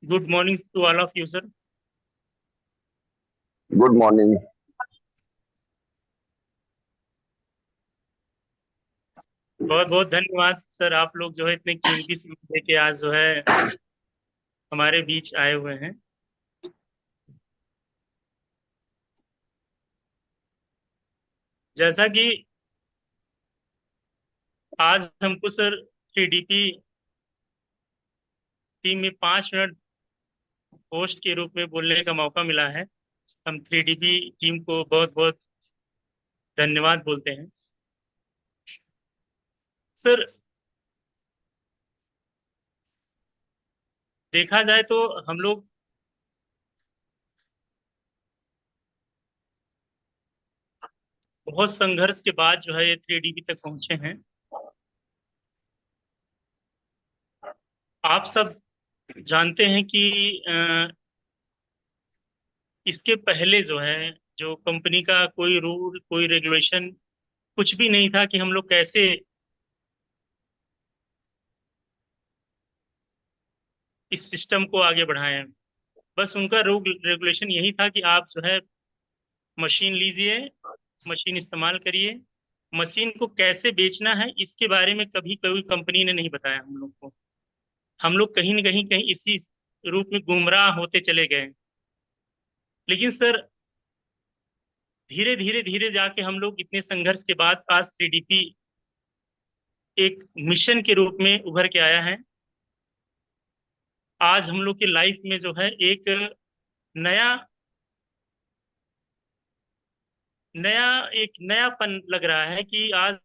Good morning to all of you, sir. Good morning. बहुत बहुत धन्यवाद सर, आप लोग जो है इतने कीमती समय देके आज जो है हमारे बीच आए हुए हैं। जैसा कि आज हमको सर 3DP टीम में 5 मिनट होस्ट के रूप में बोलने का मौका मिला है। हम 3DP टीम को बहुत बहुत धन्यवाद बोलते हैं। सर, देखा जाए तो हम लोग बहुत संघर्ष के बाद जो है ये 3DP तक पहुंचे हैं। आप सब जानते हैं कि इसके पहले जो है जो कंपनी का कोई रूल कोई रेगुलेशन कुछ भी नहीं था कि हम लोग कैसे इस सिस्टम को आगे बढ़ाएं। बस उनका रूल रेगुलेशन यही था कि आप जो है मशीन लीजिए, मशीन इस्तेमाल करिए। मशीन को कैसे बेचना है इसके बारे में कभी कोई कंपनी ने नहीं बताया हम लोग को। हम लोग कहीं न कहीं इसी रूप में गुमराह होते चले गए। लेकिन सर, धीरे धीरे धीरे जाके हम लोग इतने संघर्ष के बाद आज 3DP एक मिशन के रूप में उभर के आया है। आज हम लोग की लाइफ में जो है एक नया नया एक नयापन लग रहा है कि आज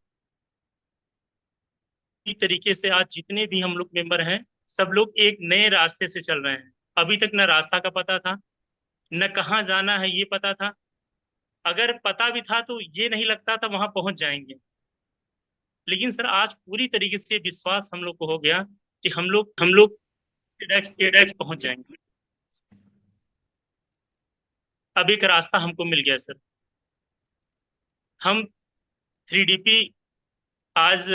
इस तरीके से आज जितने भी हम लोग मेंबर हैं सब लोग एक नए रास्ते से चल रहे हैं। अभी तक न रास्ता का पता था, न कहाँ जाना है ये पता था। अगर पता भी था तो ये नहीं लगता था वहां पहुंच जाएंगे। लेकिन सर, आज पूरी तरीके से विश्वास हम लोग को हो गया कि हम लोग एडेक्स पहुंच जाएंगे। अब एक रास्ता हमको मिल गया सर। हम 3DP आज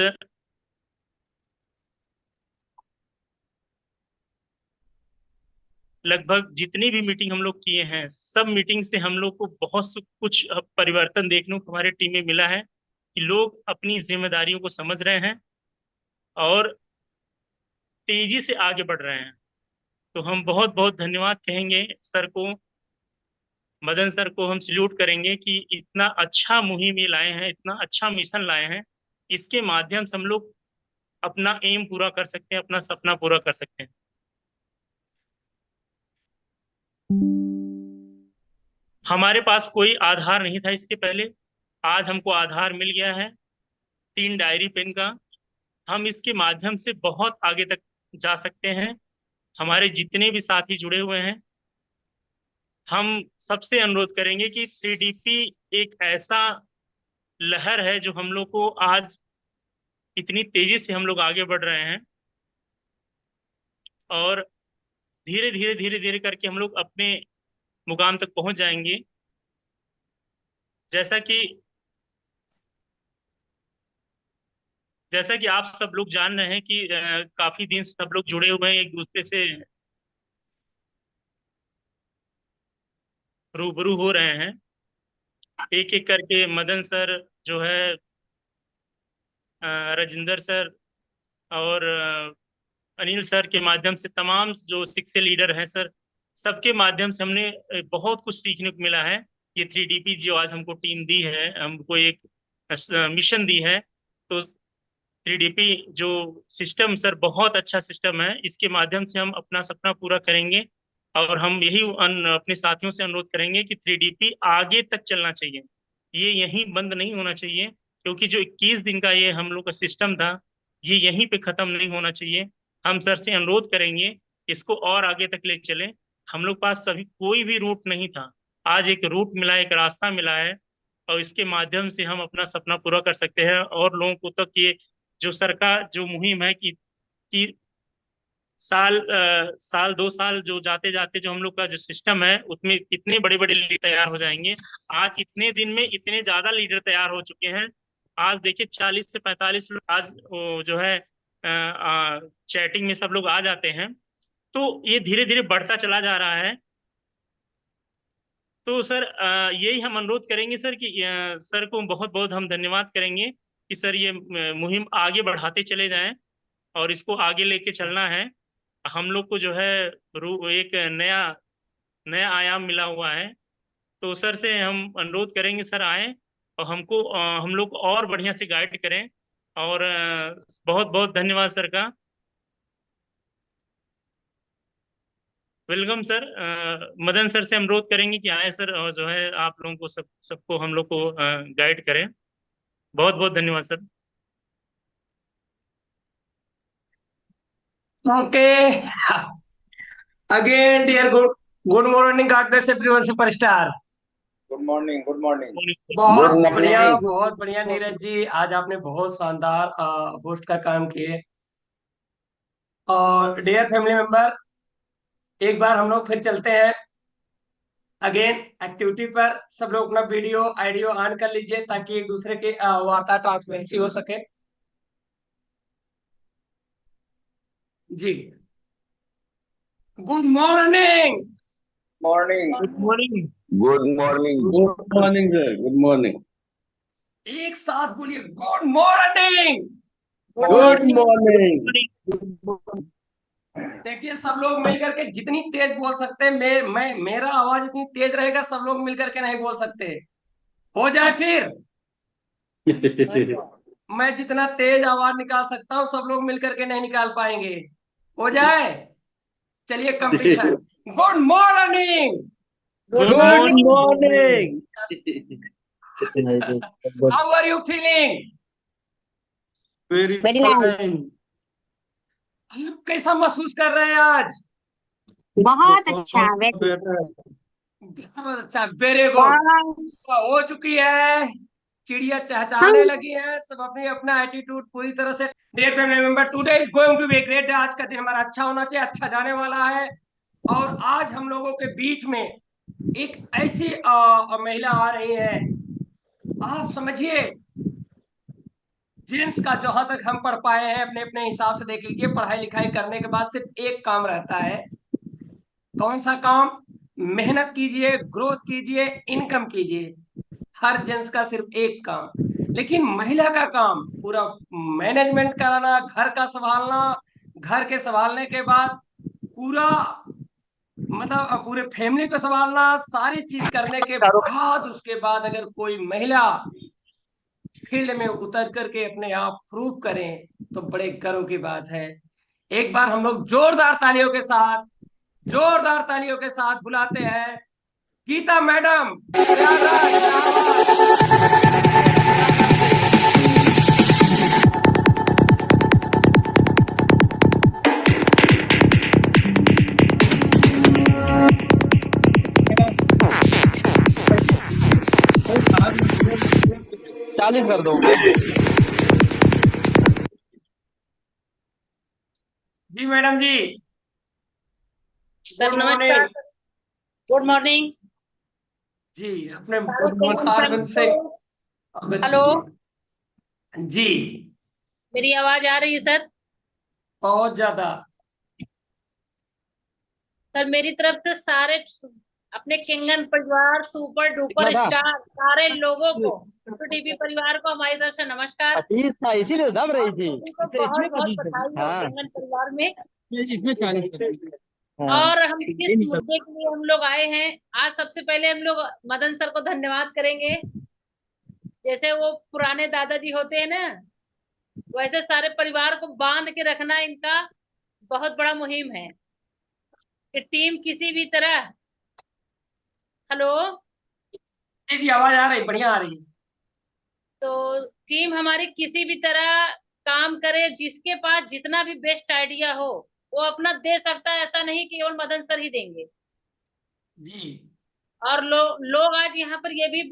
लगभग जितनी भी मीटिंग हम लोग किए हैं सब मीटिंग से हम लोग को बहुत कुछ परिवर्तन देखने को हमारे टीम में मिला है कि लोग अपनी जिम्मेदारियों को समझ रहे हैं और तेजी से आगे बढ़ रहे हैं। तो हम बहुत बहुत धन्यवाद कहेंगे सर को, मदन सर को हम सल्यूट करेंगे कि इतना अच्छा मुहिम ये लाए हैं, इतना अच्छा मिशन लाए हैं। इसके माध्यम से हम लोग अपना एम पूरा कर सकते हैं, अपना सपना पूरा कर सकते हैं। हमारे पास कोई आधार नहीं था इसके पहले, आज हमको आधार मिल गया है 3 डायरी पेन का। हम इसके माध्यम से बहुत आगे तक जा सकते हैं। हमारे जितने भी साथी जुड़े हुए हैं, हम सबसे अनुरोध करेंगे कि 3DP एक ऐसा लहर है जो हम लोग को आज इतनी तेजी से हम लोग आगे बढ़ रहे हैं और धीरे धीरे धीरे धीरे करके हम लोग अपने मुकाम तक पहुंच जाएंगे। जैसा कि जैसा कि आप सब लोग जान रहे हैं कि काफी दिन से सब लोग जुड़े हुए हैं, एक दूसरे से रूबरू हो रहे हैं। एक एक करके मदन सर जो है, राजेंद्र सर और अनिल सर के माध्यम से तमाम जो शिक्षक लीडर हैं सर, सबके माध्यम से हमने बहुत कुछ सीखने को मिला है। ये 3DP जो आज हमको टीम दी है, हमको एक मिशन दी है, तो 3DP जो सिस्टम सर बहुत अच्छा सिस्टम है। इसके माध्यम से हम अपना सपना पूरा करेंगे और हम यही अपने साथियों से अनुरोध करेंगे कि 3DP आगे तक चलना चाहिए, ये यहीं बंद नहीं होना चाहिए। क्योंकि जो 21 दिन का ये हम लोग का सिस्टम था, ये यहीं पे खत्म नहीं होना चाहिए। हम सर से अनुरोध करेंगे इसको और आगे तक ले चलें। हम लोग पास सभी कोई भी रूट नहीं था, आज एक रूट मिला, एक रास्ता मिला है और इसके माध्यम से हम अपना सपना पूरा कर सकते हैं और लोगों को तक ये जो सरकार जो मुहिम है कि साल 2 साल जो जाते जाते जो हम लोग का जो सिस्टम है उसमें कितने बड़े बड़े लीडर तैयार हो जाएंगे। आज इतने दिन में इतने ज्यादा लीडर तैयार हो चुके हैं। आज देखिए 40 से 45 लोग आज जो है चैटिंग में सब लोग आ जाते हैं। तो ये धीरे धीरे बढ़ता चला जा रहा है। तो सर यही हम अनुरोध करेंगे सर कि सर को बहुत बहुत हम धन्यवाद करेंगे कि सर ये मुहिम आगे बढ़ाते चले जाएं और इसको आगे लेके चलना है। हम लोग को जो है एक नया नया आयाम मिला हुआ है। तो सर से हम अनुरोध करेंगे सर आए और हमको हम लोग को और बढ़िया से गाइड करें। और बहुत बहुत धन्यवाद सर का। Welcome sir. मदन सर से अनुरोध करेंगे कि आए सर और जो है आप लोगों को सबको हम लोग को गाइड करें। बहुत बहुत धन्यवाद sir. Okay, again dear good good morning, God bless everyone superstar. Good morning, good morning. बहुत Good बढ़िया, morning. बहुत बढ़िया नीरज जी, आज आपने बहुत शानदार पोस्ट का काम किए। और डियर फैमिली मेंबर, एक बार हम लोग फिर चलते हैं अगेन एक्टिविटी पर। सब लोग अपना वीडियो आइडियो ऑन कर लीजिए ताकि एक दूसरे के वार्ता ट्रांसपेरेंसी हो सके। जी, good morning. Morning. Good morning. Good morning. Good morning, sir. Good morning. एक साथ बोलिए, गुड मॉर्निंग। Good morning. देखिए, सब लोग मिलकर के जितनी तेज बोल सकते हैं, मेरा आवाज इतनी तेज रहेगा, सब लोग मिलकर के नहीं बोल सकते। हो जाए फिर मैं जितना तेज आवाज निकाल सकता हूँ, सब लोग मिलकर के नहीं निकाल पाएंगे। हो जाए, चलिए competition. Good morning. Good Good morning. morning. How are you feeling? Very Very nice. fine. आप कैसा महसूस कर रहे हैं आज? बहुत अच्छा, बहुत वेरी better. बहुत अच्छा, वेरी गुड। बहुत। हो चुकी है, चिड़िया हाँ, चहचहाने लगी है, सब अपनी अपना एटीट्यूड पूरी तरह से। Dear family member, today is going to be great day. आज का दिन हमारा अच्छा होना चाहिए, अच्छा जाने वाला है। और आज हम लोगों के बीच में एक ऐसी महिला आ रही है। आप समझिए, जेंट्स का जहां तक हम पढ़ पाए हैं, अपने अपने हिसाब से देख लीजिए, पढ़ाई लिखाई करने के बाद सिर्फ एक काम रहता है। कौन सा काम? मेहनत कीजिए, ग्रोथ कीजिए, इनकम कीजिए। हर जेंट्स का सिर्फ एक काम। लेकिन महिला का काम पूरा मैनेजमेंट कराना, घर का संभालना, घर के संभालने के बाद पूरा मतलब पूरे फैमिली को संभालना, सारी चीज करने के बाद उसके बाद अगर कोई महिला फील्ड में उतर करके अपने आप प्रूव करें तो बड़े गर्व की बात है। एक बार हम लोग जोरदार तालियों के साथ बुलाते हैं गीता मैडम, प्रयागराज इलाहाबाद। चालीस कर दो। जी मैडम जी, सर गुड नमस्कार। मॉर्निंग। Good morning. जी, अपने सारे पेरेंट्स मुखारबिंद से को हेलो, जी, मेरी आवाज आ रही है सर? बहुत ज्यादा। सर मेरी तरफ से सारे अपने किंगन परिवार, सुपर डुपर कितना था? स्टार सारे लोगों को, तो टीवी परिवार को हमारी तरफ से नमस्कार। 25 था, इसीलिए दब रही थी। सभी को बहुत बहुत बधाई हो हाँ, किंगन परिवार में। इसमें 40। हाँ, और हम किस मुद्दे के लिए हम लोग आए हैं आज, सबसे पहले हम लोग मदन सर को धन्यवाद करेंगे। जैसे वो पुराने दादाजी होते हैं ना, वैसे सारे परिवार को बांध के रखना इनका बहुत बड़ा मुहिम है कि टीम किसी भी तरह। हेलो, जी, आवाज आ रही, बढ़िया आ रही। तो टीम हमारी किसी भी तरह काम करे, जिसके पास जितना भी बेस्ट आइडिया हो वो अपना दे सकता है, ऐसा नहीं कि केवल मदन सर ही देंगे। जी, और लोग आज यहाँ पर ये भी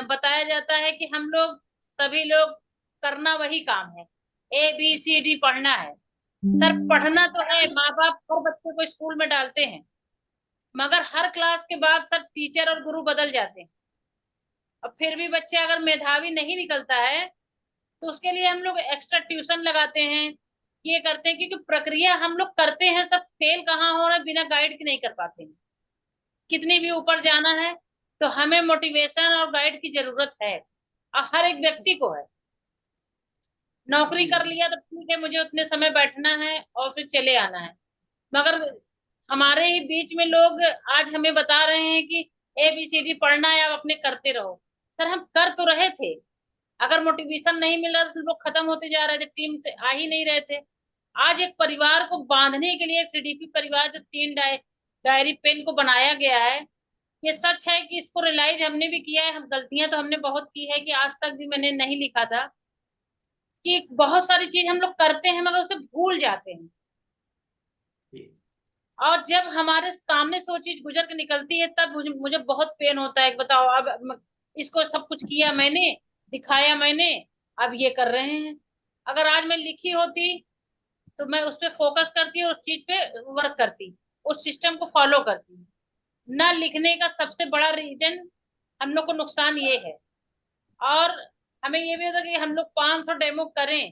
बताया जाता है कि हम लोग सभी लोग करना वही काम है, ABCD पढ़ना है। सर पढ़ना तो है, माँ बाप हर बच्चे को स्कूल में डालते हैं, मगर हर क्लास के बाद सब टीचर और गुरु बदल जाते हैं। और फिर भी बच्चा अगर मेधावी नहीं निकलता है तो उसके लिए हम लोग एक्स्ट्रा ट्यूशन लगाते हैं ये करते हैं, क्योंकि प्रक्रिया हम लोग करते हैं, सब फेल कहाँ हो रहा है, बिना गाइड के नहीं कर पाते हैं। कितनी भी ऊपर जाना है तो हमें मोटिवेशन और गाइड की जरूरत है, और हर एक व्यक्ति को है। नौकरी कर लिया तो ठीक है, मुझे उतने समय बैठना है और फिर चले आना है, मगर हमारे ही बीच में लोग आज हमें बता रहे हैं कि ABCD पढ़ना है, आप अपने करते रहो। सर हम कर तो रहे थे, अगर मोटिवेशन नहीं मिल रहा तो लोग खत्म होते जा रहे थे, टीम से आ ही नहीं रहे थे। आज एक परिवार को बांधने के लिए 3DP परिवार जो 3 डायरी पेन को बनाया गया है, ये सच है कि इसको रियलाइज हमने भी किया है। हम गलतियां तो हमने बहुत की है कि आज तक भी मैंने नहीं लिखा था कि बहुत सारी चीज हम लोग करते हैं मगर उसे भूल जाते हैं, और जब हमारे सामने से वो चीज गुजर के निकलती है तब मुझे बहुत पेन होता है। बताओ, अब इसको सब कुछ किया मैंने, दिखाया मैंने, अब ये कर रहे हैं। अगर आज मैं लिखी होती तो मैं उस पर फोकस करती और उस चीज पे वर्क करती, उस सिस्टम को फॉलो करती। ना लिखने का सबसे बड़ा रीजन हम लोग को नुकसान ये है। और हमें ये भी होता कि हम लोग 500 डेमो करें,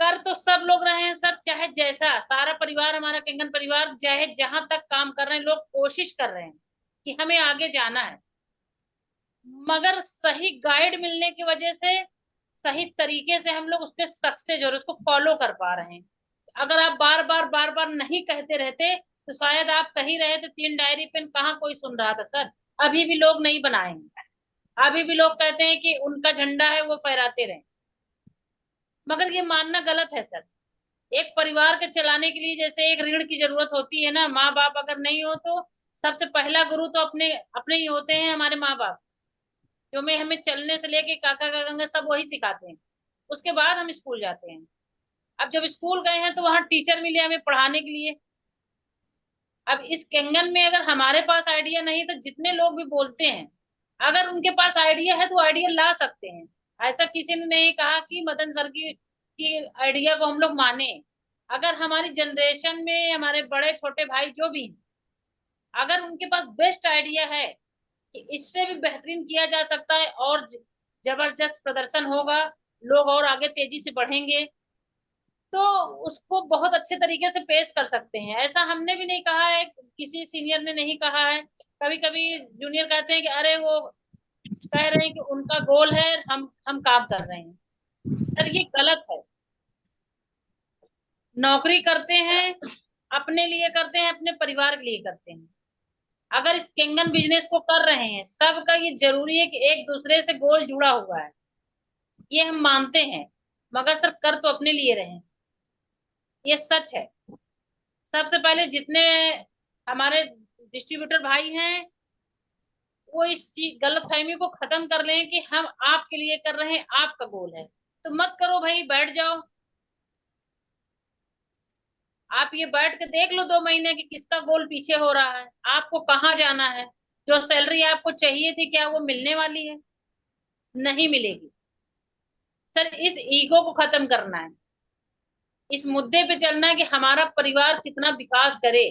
कर तो सब लोग रहे हैं सर, चाहे जैसा सारा परिवार, हमारा केंगन परिवार चाहे जहां तक काम कर रहे हैं, लोग कोशिश कर रहे हैं कि हमें आगे जाना है, मगर सही गाइड मिलने की वजह से सही तरीके से हम लोग उस पर सक्सेस और उसको फॉलो कर पा रहे हैं। अगर आप बार बार नहीं कहते रहते तो शायद आप कहीं रहे थे 3 डायरी पेन, कहाँ कोई सुन रहा था सर। अभी भी लोग नहीं बनाए हैं, अभी भी लोग कहते हैं कि उनका झंडा है वो फहराते रहे, मगर ये मानना गलत है सर। एक परिवार के चलाने के लिए जैसे एक ऋण की जरूरत होती है ना, माँ बाप अगर नहीं हो तो सबसे पहला गुरु तो अपने अपने ही होते हैं, हमारे माँ बाप, जो में हमें चलने से लेके काका काका सब वही सिखाते हैं। उसके बाद हम स्कूल जाते हैं। अब जब स्कूल गए हैं तो वहां टीचर मिले हमें पढ़ाने के लिए। अब इस केंगन में अगर हमारे पास आइडिया नहीं तो जितने लोग भी बोलते हैं, अगर उनके पास आइडिया है तो आइडिया ला सकते हैं। ऐसा किसी ने नहीं कहा कि मदन सर की आइडिया को हम लोग माने। अगर हमारी जनरेशन में हमारे बड़े छोटे भाई जो भी हैं, अगर उनके पास बेस्ट आइडिया है कि इससे भी बेहतरीन किया जा सकता है और जबरदस्त प्रदर्शन होगा, लोग और आगे तेजी से बढ़ेंगे, तो उसको बहुत अच्छे तरीके से पेश कर सकते हैं। ऐसा हमने भी नहीं कहा है, किसी सीनियर ने नहीं कहा है। कभी कभी जूनियर कहते हैं कि अरे वो कह रहे हैं कि उनका गोल है, हम काम कर रहे हैं। सर ये गलत है। नौकरी करते हैं अपने लिए, करते हैं अपने परिवार के लिए करते हैं। अगर इस केंगन बिजनेस को कर रहे हैं, सबका ये जरूरी है कि एक दूसरे से गोल जुड़ा हुआ है, ये हम मानते हैं, मगर सर कर तो अपने लिए रहे हैं, ये सच है। सबसे पहले जितने हमारे डिस्ट्रीब्यूटर भाई हैं वो इस चीज गलतफहमी को खत्म कर लें कि हम आपके लिए कर रहे हैं, आपका गोल है तो मत करो भाई, बैठ जाओ। आप ये बैठ के देख लो 2 महीने की किसका गोल पीछे हो रहा है, आपको कहाँ जाना है, जो सैलरी आपको चाहिए थी क्या वो मिलने वाली है? नहीं मिलेगी। सर इस ईगो को खत्म करना है, इस मुद्दे पे चलना है कि हमारा परिवार कितना विकास करे।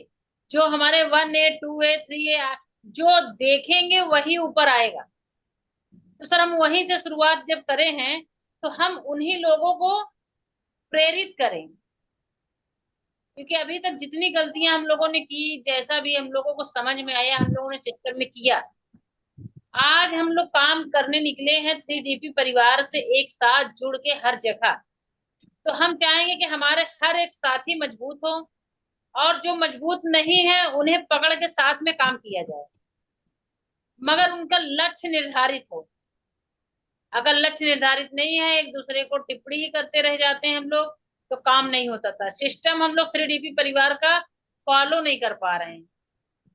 जो हमारे 1A 2A 3A जो देखेंगे वही ऊपर आएगा। तो सर हम वहीं से शुरुआत जब करे हैं तो हम उन्हीं लोगों को प्रेरित करें, क्योंकि अभी तक जितनी गलतियां हम लोगों ने की, जैसा भी हम लोगों को समझ में आया हम लोगों ने सिस्टम में किया। आज हम लोग काम करने निकले हैं 3DP परिवार से एक साथ जुड़ के हर जगह। तो हम चाहेंगे कि हमारे हर एक साथी मजबूत हो, और जो मजबूत नहीं है उन्हें पकड़ के साथ में काम किया जाए, मगर उनका लक्ष्य निर्धारित हो। अगर लक्ष्य निर्धारित नहीं है, एक दूसरे को टिप्पणी ही करते रह जाते हैं हम लोग, तो काम नहीं होता था। सिस्टम हम लोग 3DP परिवार का फॉलो नहीं कर पा रहे हैं,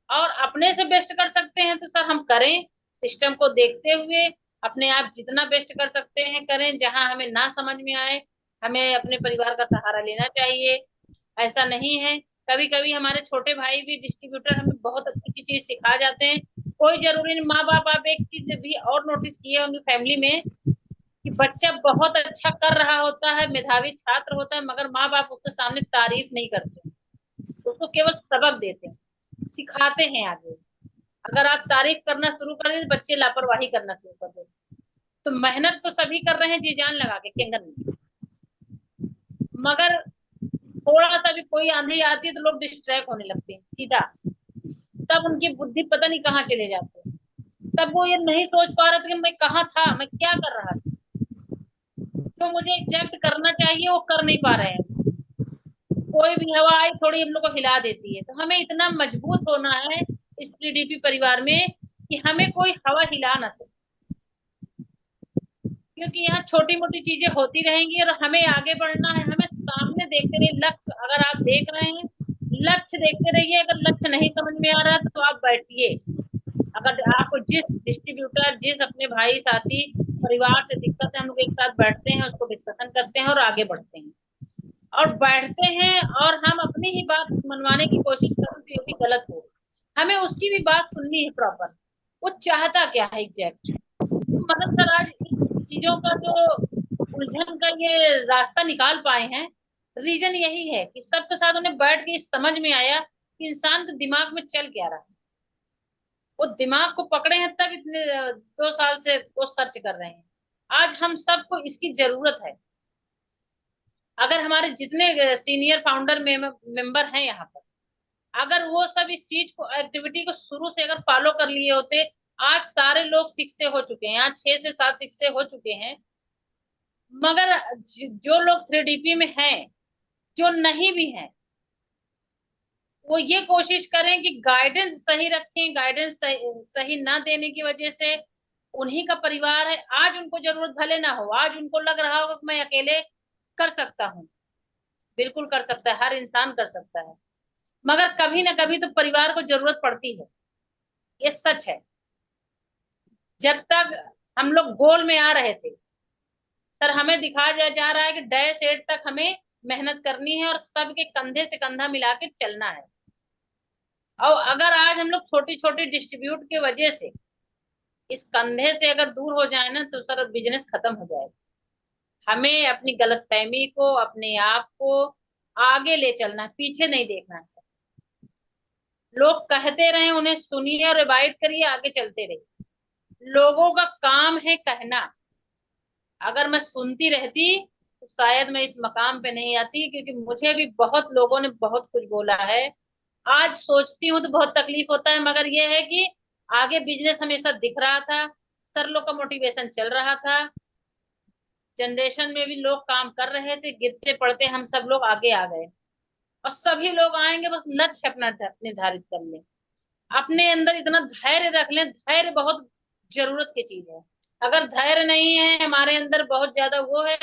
और अपने से बेस्ट कर सकते हैं तो सर हम करें, सिस्टम को देखते हुए अपने आप जितना बेस्ट कर सकते हैं करें। जहां हमें ना समझ में आए हमें अपने परिवार का सहारा लेना चाहिए। ऐसा नहीं है, कभी कभी हमारे छोटे भाई भी डिस्ट्रीब्यूटर हमें बहुत अच्छी अच्छी चीज सिखा जाते हैं। कोई जरूरी नहीं, माँ बाप, आप एक चीज भी और नोटिस किए होंगे फैमिली में कि बच्चा बहुत अच्छा कर रहा होता है, मेधावी छात्र होता है, मगर माँ बाप उसके सामने तारीफ नहीं करते, उसको केवल सबक देते हैं, सिखाते हैं आगे। अगर आप तारीफ करना शुरू कर दें बच्चे लापरवाही करना शुरू कर देते। तो मेहनत तो सभी कर रहे हैं जी जान लगा के केंगन में, मगर थोड़ा सा भी कोई आंधी आती है तो लोग डिस्ट्रैक्ट होने लगते हैं सीधा, तब उनकी बुद्धि पता नहीं कहाँ चले जाते हैं। तब वो ये नहीं सोच पा रहे थे कि मैं कहाँ था, मैं क्या कर रहा था, जो मुझे एग्जैक्ट करना चाहिए वो कर नहीं पा रहे हैं। कोई भी हवा आई थोड़ी हम लोग को हिला देती है। तो हमें इतना मजबूत होना है इस TDP परिवार में कि हमें कोई हवा हिला ना सके, क्योंकि यहाँ छोटी मोटी चीजें होती रहेंगी और हमें आगे बढ़ना है। हमें सामने देखते रहिए, लक्ष्य अगर आप देख रहे हैं, लक्ष्य देखते रहिए। अगर लक्ष्य नहीं समझ में आ रहा तो आप बैठिए। अगर आपको जिस डिस्ट्रीब्यूटर, जिस अपने भाई साथी परिवार से दिक्कत है, हम लोग एक साथ बैठते हैं, उसको डिस्कशन करते हैं और आगे बढ़ते हैं। और बैठते हैं और हम अपनी ही बात मनवाने की कोशिश करें तो ये भी गलत हो। हमें उसकी भी बात सुननी है प्रॉपर, वो चाहता क्या है एग्जैक्ट। मतलब सर आज इस चीजों का जो उलझन का ये रास्ता निकाल पाए हैं, रीजन यही है कि सबके साथ उन्हें बैठ के समझ में आया कि इंसान के दिमाग में चल क्या रहा है। वो दिमाग को पकड़े हैं तब इतने 2 साल से वो सर्च कर रहे हैं। आज हम सबको इसकी जरूरत है। अगर हमारे जितने सीनियर फाउंडर मेंबर हैं यहाँ पर, अगर वो सब इस चीज को, एक्टिविटी को शुरू से अगर फॉलो कर लिए होते, आज सारे लोग 6 से हो चुके हैं, आज 6 से 7 6 से हो चुके हैं। मगर जो लोग 3DP में हैं, जो नहीं भी हैं, वो ये कोशिश करें कि गाइडेंस सही रखें। गाइडेंस सही ना देने की वजह से उन्हीं का परिवार है, आज उनको जरूरत भले ना हो, आज उनको लग रहा होगा कि मैं अकेले कर सकता हूँ। बिल्कुल कर सकता है, हर इंसान कर सकता है, मगर कभी ना कभी तो परिवार को जरूरत पड़ती है, ये सच है। जब तक हम लोग गोल में आ रहे थे सर, हमें दिखाया जा रहा है कि डैश 8 तक हमें मेहनत करनी है और सबके कंधे से कंधा मिला के चलना है। और अगर आज हम लोग छोटी छोटी डिस्ट्रीब्यूट की वजह से इस कंधे से अगर दूर हो जाए ना, तो सर बिजनेस खत्म हो जाएगा। हमें अपनी गलतफहमी को, अपने आप को आगे ले चलना है, पीछे नहीं देखना है सर। लोग कहते रहे, उन्हें सुनिए और रिवाइट करिए, आगे चलते रहिए। लोगों का काम है कहना। अगर मैं सुनती रहती तो शायद मैं इस मकाम पे नहीं आती, क्योंकि मुझे भी बहुत लोगों ने बहुत कुछ बोला है। आज सोचती हूँ तो बहुत तकलीफ होता है, मगर यह है कि आगे बिजनेस हमेशा दिख रहा था, सर लोग का मोटिवेशन चल रहा था, जनरेशन में भी लोग काम कर रहे थे, गिरते पड़ते हम सब लोग आगे आ गए। और सभी लोग आएंगे, बस लक्ष्य अपना निर्धारित कर लें, अपने अंदर इतना धैर्य रख लें। धैर्य बहुत जरूरत की चीज है। अगर धैर्य नहीं है हमारे अंदर, बहुत ज्यादा वो है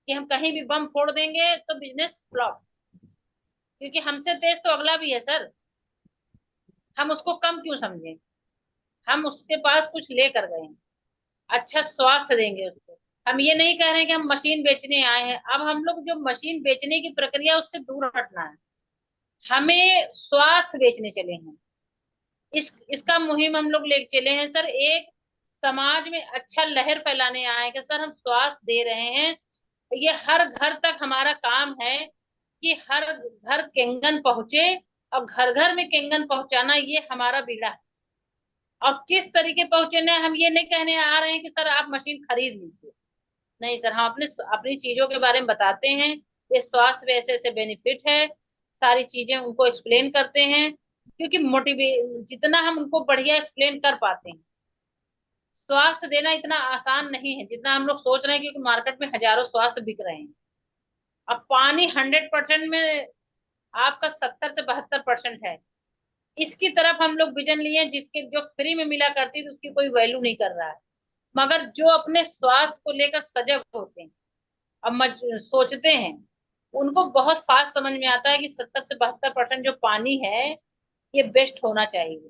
कि हम कहीं भी बम फोड़ देंगे तो बिजनेस फ्लॉप। क्योंकि हमसे तेज तो अगला भी है सर, हम उसको कम क्यों समझें। हम उसके पास कुछ लेकर गए हैं, अच्छा स्वास्थ्य देंगे उसको। हम ये नहीं कह रहे हैं कि हम मशीन बेचने आए हैं। अब हम लोग जो मशीन बेचने की प्रक्रिया उससे दूर हटना है, हमें स्वास्थ्य बेचने चले हैं। इसका मुहिम हम लोग ले चले हैं सर। एक समाज में अच्छा लहर फैलाने आए हैं कि सर हम स्वास्थ्य दे रहे हैं। ये हर घर तक हमारा काम है कि हर घर केंगन पहुंचे, और घर घर में केंगन पहुंचाना ये हमारा बीड़ा है। और किस तरीके पहुंचने, हम ये नहीं कहने आ रहे हैं कि सर आप मशीन खरीद लीजिए, नहीं सर, हम अपने अपनी चीजों के बारे में बताते हैं। ये स्वास्थ्य में ऐसे ऐसे बेनिफिट है, सारी चीजें उनको एक्सप्लेन करते हैं। क्योंकि मोटिवे जितना हम उनको बढ़िया एक्सप्लेन कर पाते हैं, स्वास्थ्य देना इतना आसान नहीं है जितना हम लोग सोच रहे हैं। क्योंकि मार्केट में हजारों स्वास्थ्य बिक रहे हैं। अब पानी 100% में आपका 70 से 72% है। इसकी तरफ हम लोग विजन लिए, जिसके जो फ्री में मिला करती थी उसकी कोई वैल्यू नहीं कर रहा है। मगर जो अपने स्वास्थ्य को लेकर सजग होते हैं, अब सोचते हैं, उनको बहुत फास्ट समझ में आता है कि 70 से 72% जो पानी है ये बेस्ट होना चाहिए।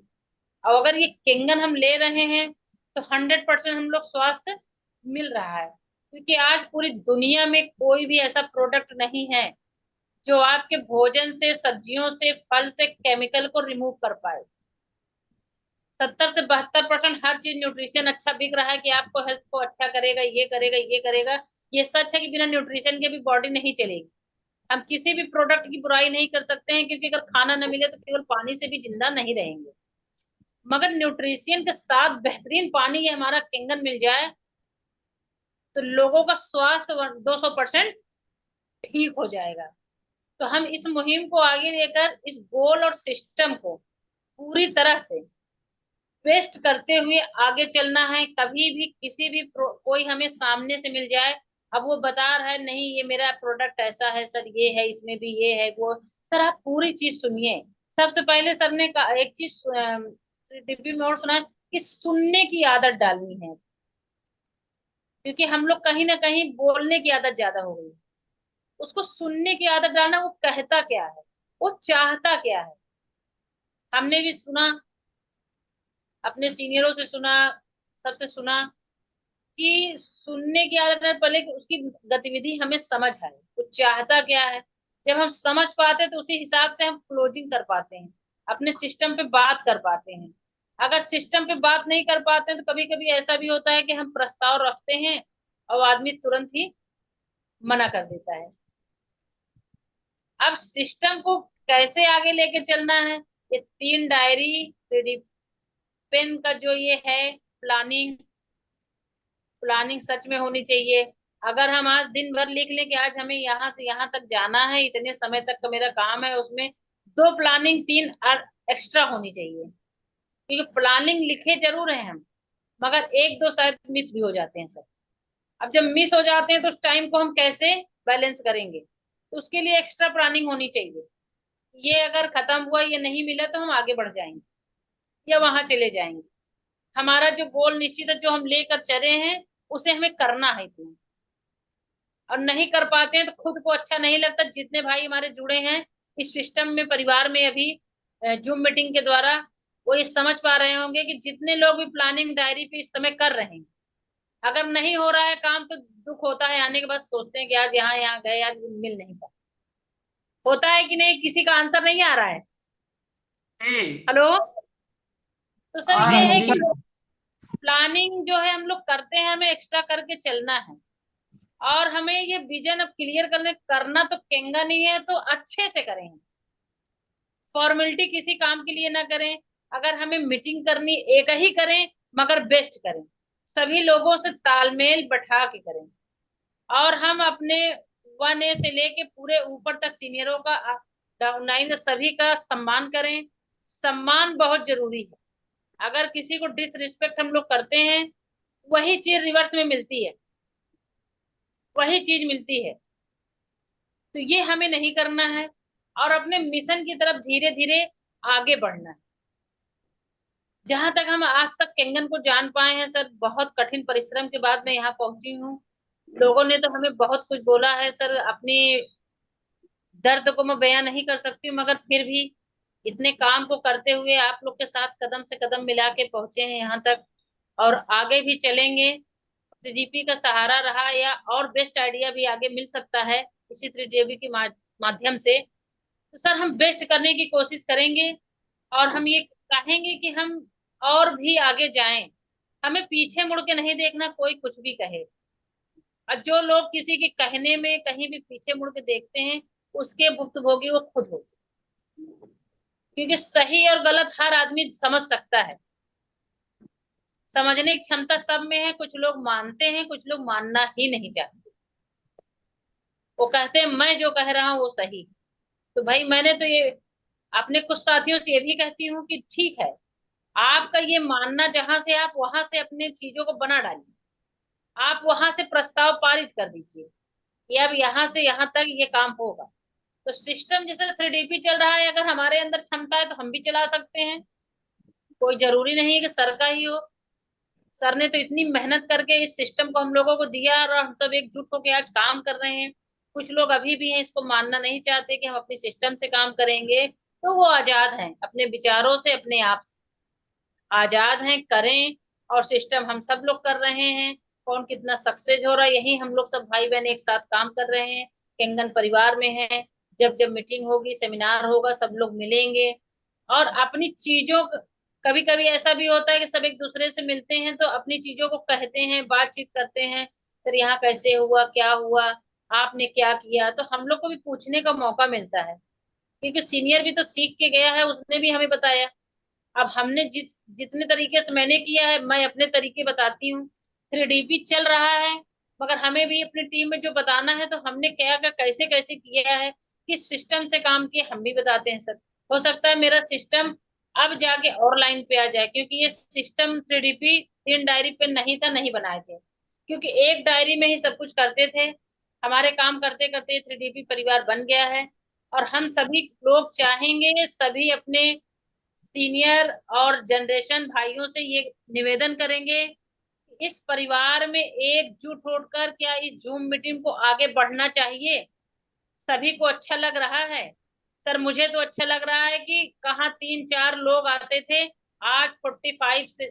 और अगर ये केंगन हम ले रहे हैं तो 100% हम लोग स्वास्थ्य मिल रहा है। क्योंकि आज पूरी दुनिया में कोई भी ऐसा प्रोडक्ट नहीं है जो आपके भोजन से, सब्जियों से, फल से केमिकल को रिमूव कर पाए। 70 से 72% हर चीज न्यूट्रिशन अच्छा बिक रहा है कि आपको हेल्थ को अच्छा करेगा, ये करेगा, ये करेगा। ये सच है कि बिना न्यूट्रिशन के भी बॉडी नहीं चलेगी। हम किसी भी प्रोडक्ट की बुराई नहीं कर सकते हैं, क्योंकि अगर खाना न मिले तो केवल पानी से भी जिंदा नहीं रहेंगे। मगर न्यूट्रिशन के साथ बेहतरीन पानी ये हमारा केंगन मिल जाए तो लोगों का स्वास्थ्य 200% ठीक हो जाएगा। तो हम इस मुहिम को आगे लेकर इस गोल और सिस्टम को पूरी तरह से बेस्ट करते हुए आगे चलना है। कभी भी किसी भी कोई हमें सामने से मिल जाए, अब वो बता रहा है नहीं ये मेरा प्रोडक्ट ऐसा है सर, ये है, इसमें भी ये है वो, सर आप पूरी चीज सुनिए। सबसे पहले सर ने एक चीज डिब्बी में और सुना कि सुनने की आदत डालनी है, क्योंकि हम लोग कहीं ना कहीं बोलने की आदत ज्यादा हो गई। उसको सुनने की आदत डालना, वो कहता क्या है, वो चाहता क्या है। हमने भी सुना, अपने सीनियरों से सुना, सबसे सुना कि सुनने की आदत है, पहले कि उसकी गतिविधि हमें समझ आए, वो चाहता क्या है। जब हम समझ पाते हैं तो उसी हिसाब से हम क्लोजिंग कर पाते हैं, अपने सिस्टम पे बात कर पाते हैं। अगर सिस्टम पे बात नहीं कर पाते हैं तो कभी कभी ऐसा भी होता है कि हम प्रस्ताव रखते हैं और आदमी तुरंत ही मना कर देता है। अब सिस्टम को कैसे आगे लेके चलना है, ये 3 डायरी, 3D पेन का जो ये है प्लानिंग, प्लानिंग सच में होनी चाहिए। अगर हम आज दिन भर लिख लें कि आज हमें यहाँ से यहाँ तक जाना है, इतने समय तक का मेरा काम है, उसमें 2 प्लानिंग 3 एक्स्ट्रा होनी चाहिए। क्योंकि प्लानिंग लिखे जरूर है हम, मगर 1-2 शायद मिस भी हो जाते हैं सर। अब जब मिस हो जाते हैं तो उस टाइम को हम कैसे बैलेंस करेंगे, तो उसके लिए एक्स्ट्रा प्लानिंग होनी चाहिए। ये अगर खत्म हुआ, ये नहीं मिला, तो हम आगे बढ़ जाएंगे या वहां चले जाएंगे। हमारा जो गोल निश्चित है, जो हम लेकर चले हैं, उसे हमें करना है इतना। और नहीं कर पाते हैं तो खुद को अच्छा नहीं लगता। जितने भाई हमारे जुड़े हैं इस सिस्टम में, परिवार में, अभी जूम मीटिंग के द्वारा, वो ये समझ पा रहे होंगे कि जितने लोग भी प्लानिंग डायरी पे इस समय कर रहे हैं, अगर नहीं हो रहा है काम तो दुख होता है, आने के बाद सोचते हैं कि आज यहाँ यहाँ गए, आज मिल नहीं पाया। होता है कि नहीं, किसी का आंसर नहीं आ रहा है। हेलो। तो सर आ ये रहा है है कि जी। प्लानिंग जो है हम लोग करते हैं, हमें एक्स्ट्रा करके चलना है। और हमें ये विजन अब क्लियर करना तो केंगा नहीं है, तो अच्छे से करें, फॉर्मेलिटी किसी काम के लिए ना करें। अगर हमें मीटिंग करनी, एक ही करें मगर बेस्ट करें, सभी लोगों से तालमेल बैठा के करें। और हम अपने 1A से लेके पूरे ऊपर तक सीनियरों का, डाउन 9 सभी का सम्मान करें। सम्मान बहुत जरूरी है। अगर किसी को डिसरिस्पेक्ट हम लोग करते हैं, वही चीज रिवर्स में मिलती है, वही चीज मिलती है। तो ये हमें नहीं करना है और अपने मिशन की तरफ धीरे धीरे आगे बढ़ना है। जहां तक हम आज तक केंगन को जान पाए हैं सर, बहुत कठिन परिश्रम के बाद मैं यहाँ पहुंची हूँ। लोगों ने तो हमें बहुत कुछ बोला है सर, अपनी दर्द को मैं बयां नहीं कर सकती हूँ, मगर फिर भी इतने काम को करते हुए आप लोग के साथ कदम से कदम मिला के पहुंचे हैं यहाँ तक, और आगे भी चलेंगे। 3DP का सहारा रहा, या और बेस्ट आइडिया भी आगे मिल सकता है इसी 3DP के माध्यम से। तो सर हम बेस्ट करने की कोशिश करेंगे, और हम ये चाहेंगे कि हम और भी आगे जाएं। हमें पीछे मुड़ के नहीं देखना, कोई कुछ भी कहे। और जो लोग किसी के कहने में कहीं भी पीछे मुड़ के देखते हैं, उसके भुक्तभोगी वो खुद होते हैं। क्योंकि सही और गलत हर आदमी समझ सकता है, समझने की क्षमता सब में है। कुछ लोग मानते हैं, कुछ लोग मानना ही नहीं चाहते। वो कहते हैं मैं जो कह रहा हूँ वो सही। तो भाई मैंने तो ये अपने कुछ साथियों से ये भी कहती हूँ कि ठीक है, आपका ये मानना, जहां से आप वहां से अपने चीजों को बना डालिए, आप वहां से प्रस्ताव पारित कर दीजिए कि अब यहाँ से यहाँ तक ये काम होगा। तो सिस्टम जैसे 3DP चल रहा है, अगर हमारे अंदर क्षमता है तो हम भी चला सकते हैं। कोई जरूरी नहीं है कि सर का ही हो। सर ने तो इतनी मेहनत करके इस सिस्टम को हम लोगों को दिया, और हम सब एकजुट होकर आज काम कर रहे हैं। कुछ लोग अभी भी हैं, इसको मानना नहीं चाहते कि हम अपने सिस्टम से काम करेंगे, तो वो आजाद हैं अपने विचारों से, अपने आप से आजाद हैं, करें। और सिस्टम हम सब लोग कर रहे हैं, कौन कितना सक्सेस हो रहा है, यही हम लोग सब भाई बहन एक साथ काम कर रहे हैं, केंगन परिवार में है। जब जब मीटिंग होगी, सेमिनार होगा, सब लोग मिलेंगे और अपनी चीजों, कभी कभी ऐसा भी होता है कि सब एक दूसरे से मिलते हैं तो अपनी चीजों को कहते हैं, बातचीत करते हैं, सर यहाँ कैसे हुआ, क्या हुआ, आपने क्या किया, तो हम लोग को भी पूछने का मौका मिलता है। क्योंकि सीनियर भी तो सीख के गया है, उसने भी हमें बताया। अब हमने जितने तरीके से मैंने किया है, मैं अपने तरीके बताती हूँ। 3DP चल रहा है, मगर हमें भी अपनी टीम में जो बताना है तो हमने क्या क्या कैसे कैसे किया है, किस सिस्टम से काम किया, हम भी बताते हैं सर। हो सकता है मेरा सिस्टम अब जाके और लाइन पे आ जाए, क्योंकि ये सिस्टम 3DP 3 डायरी पे नहीं था, नहीं बनाए थे, क्योंकि एक डायरी में ही सब कुछ करते थे। हमारे काम करते करते 3DP परिवार बन गया है। और हम सभी लोग चाहेंगे, सभी अपने सीनियर और जनरेशन भाइयों से ये निवेदन करेंगे, इस परिवार में एकजुट होकर क्या इस जूम मीटिंग को आगे बढ़ना चाहिए। सभी को अच्छा लग रहा है सर, मुझे तो अच्छा लग रहा है कि कहाँ 3 4 लोग आते थे, आज 45 से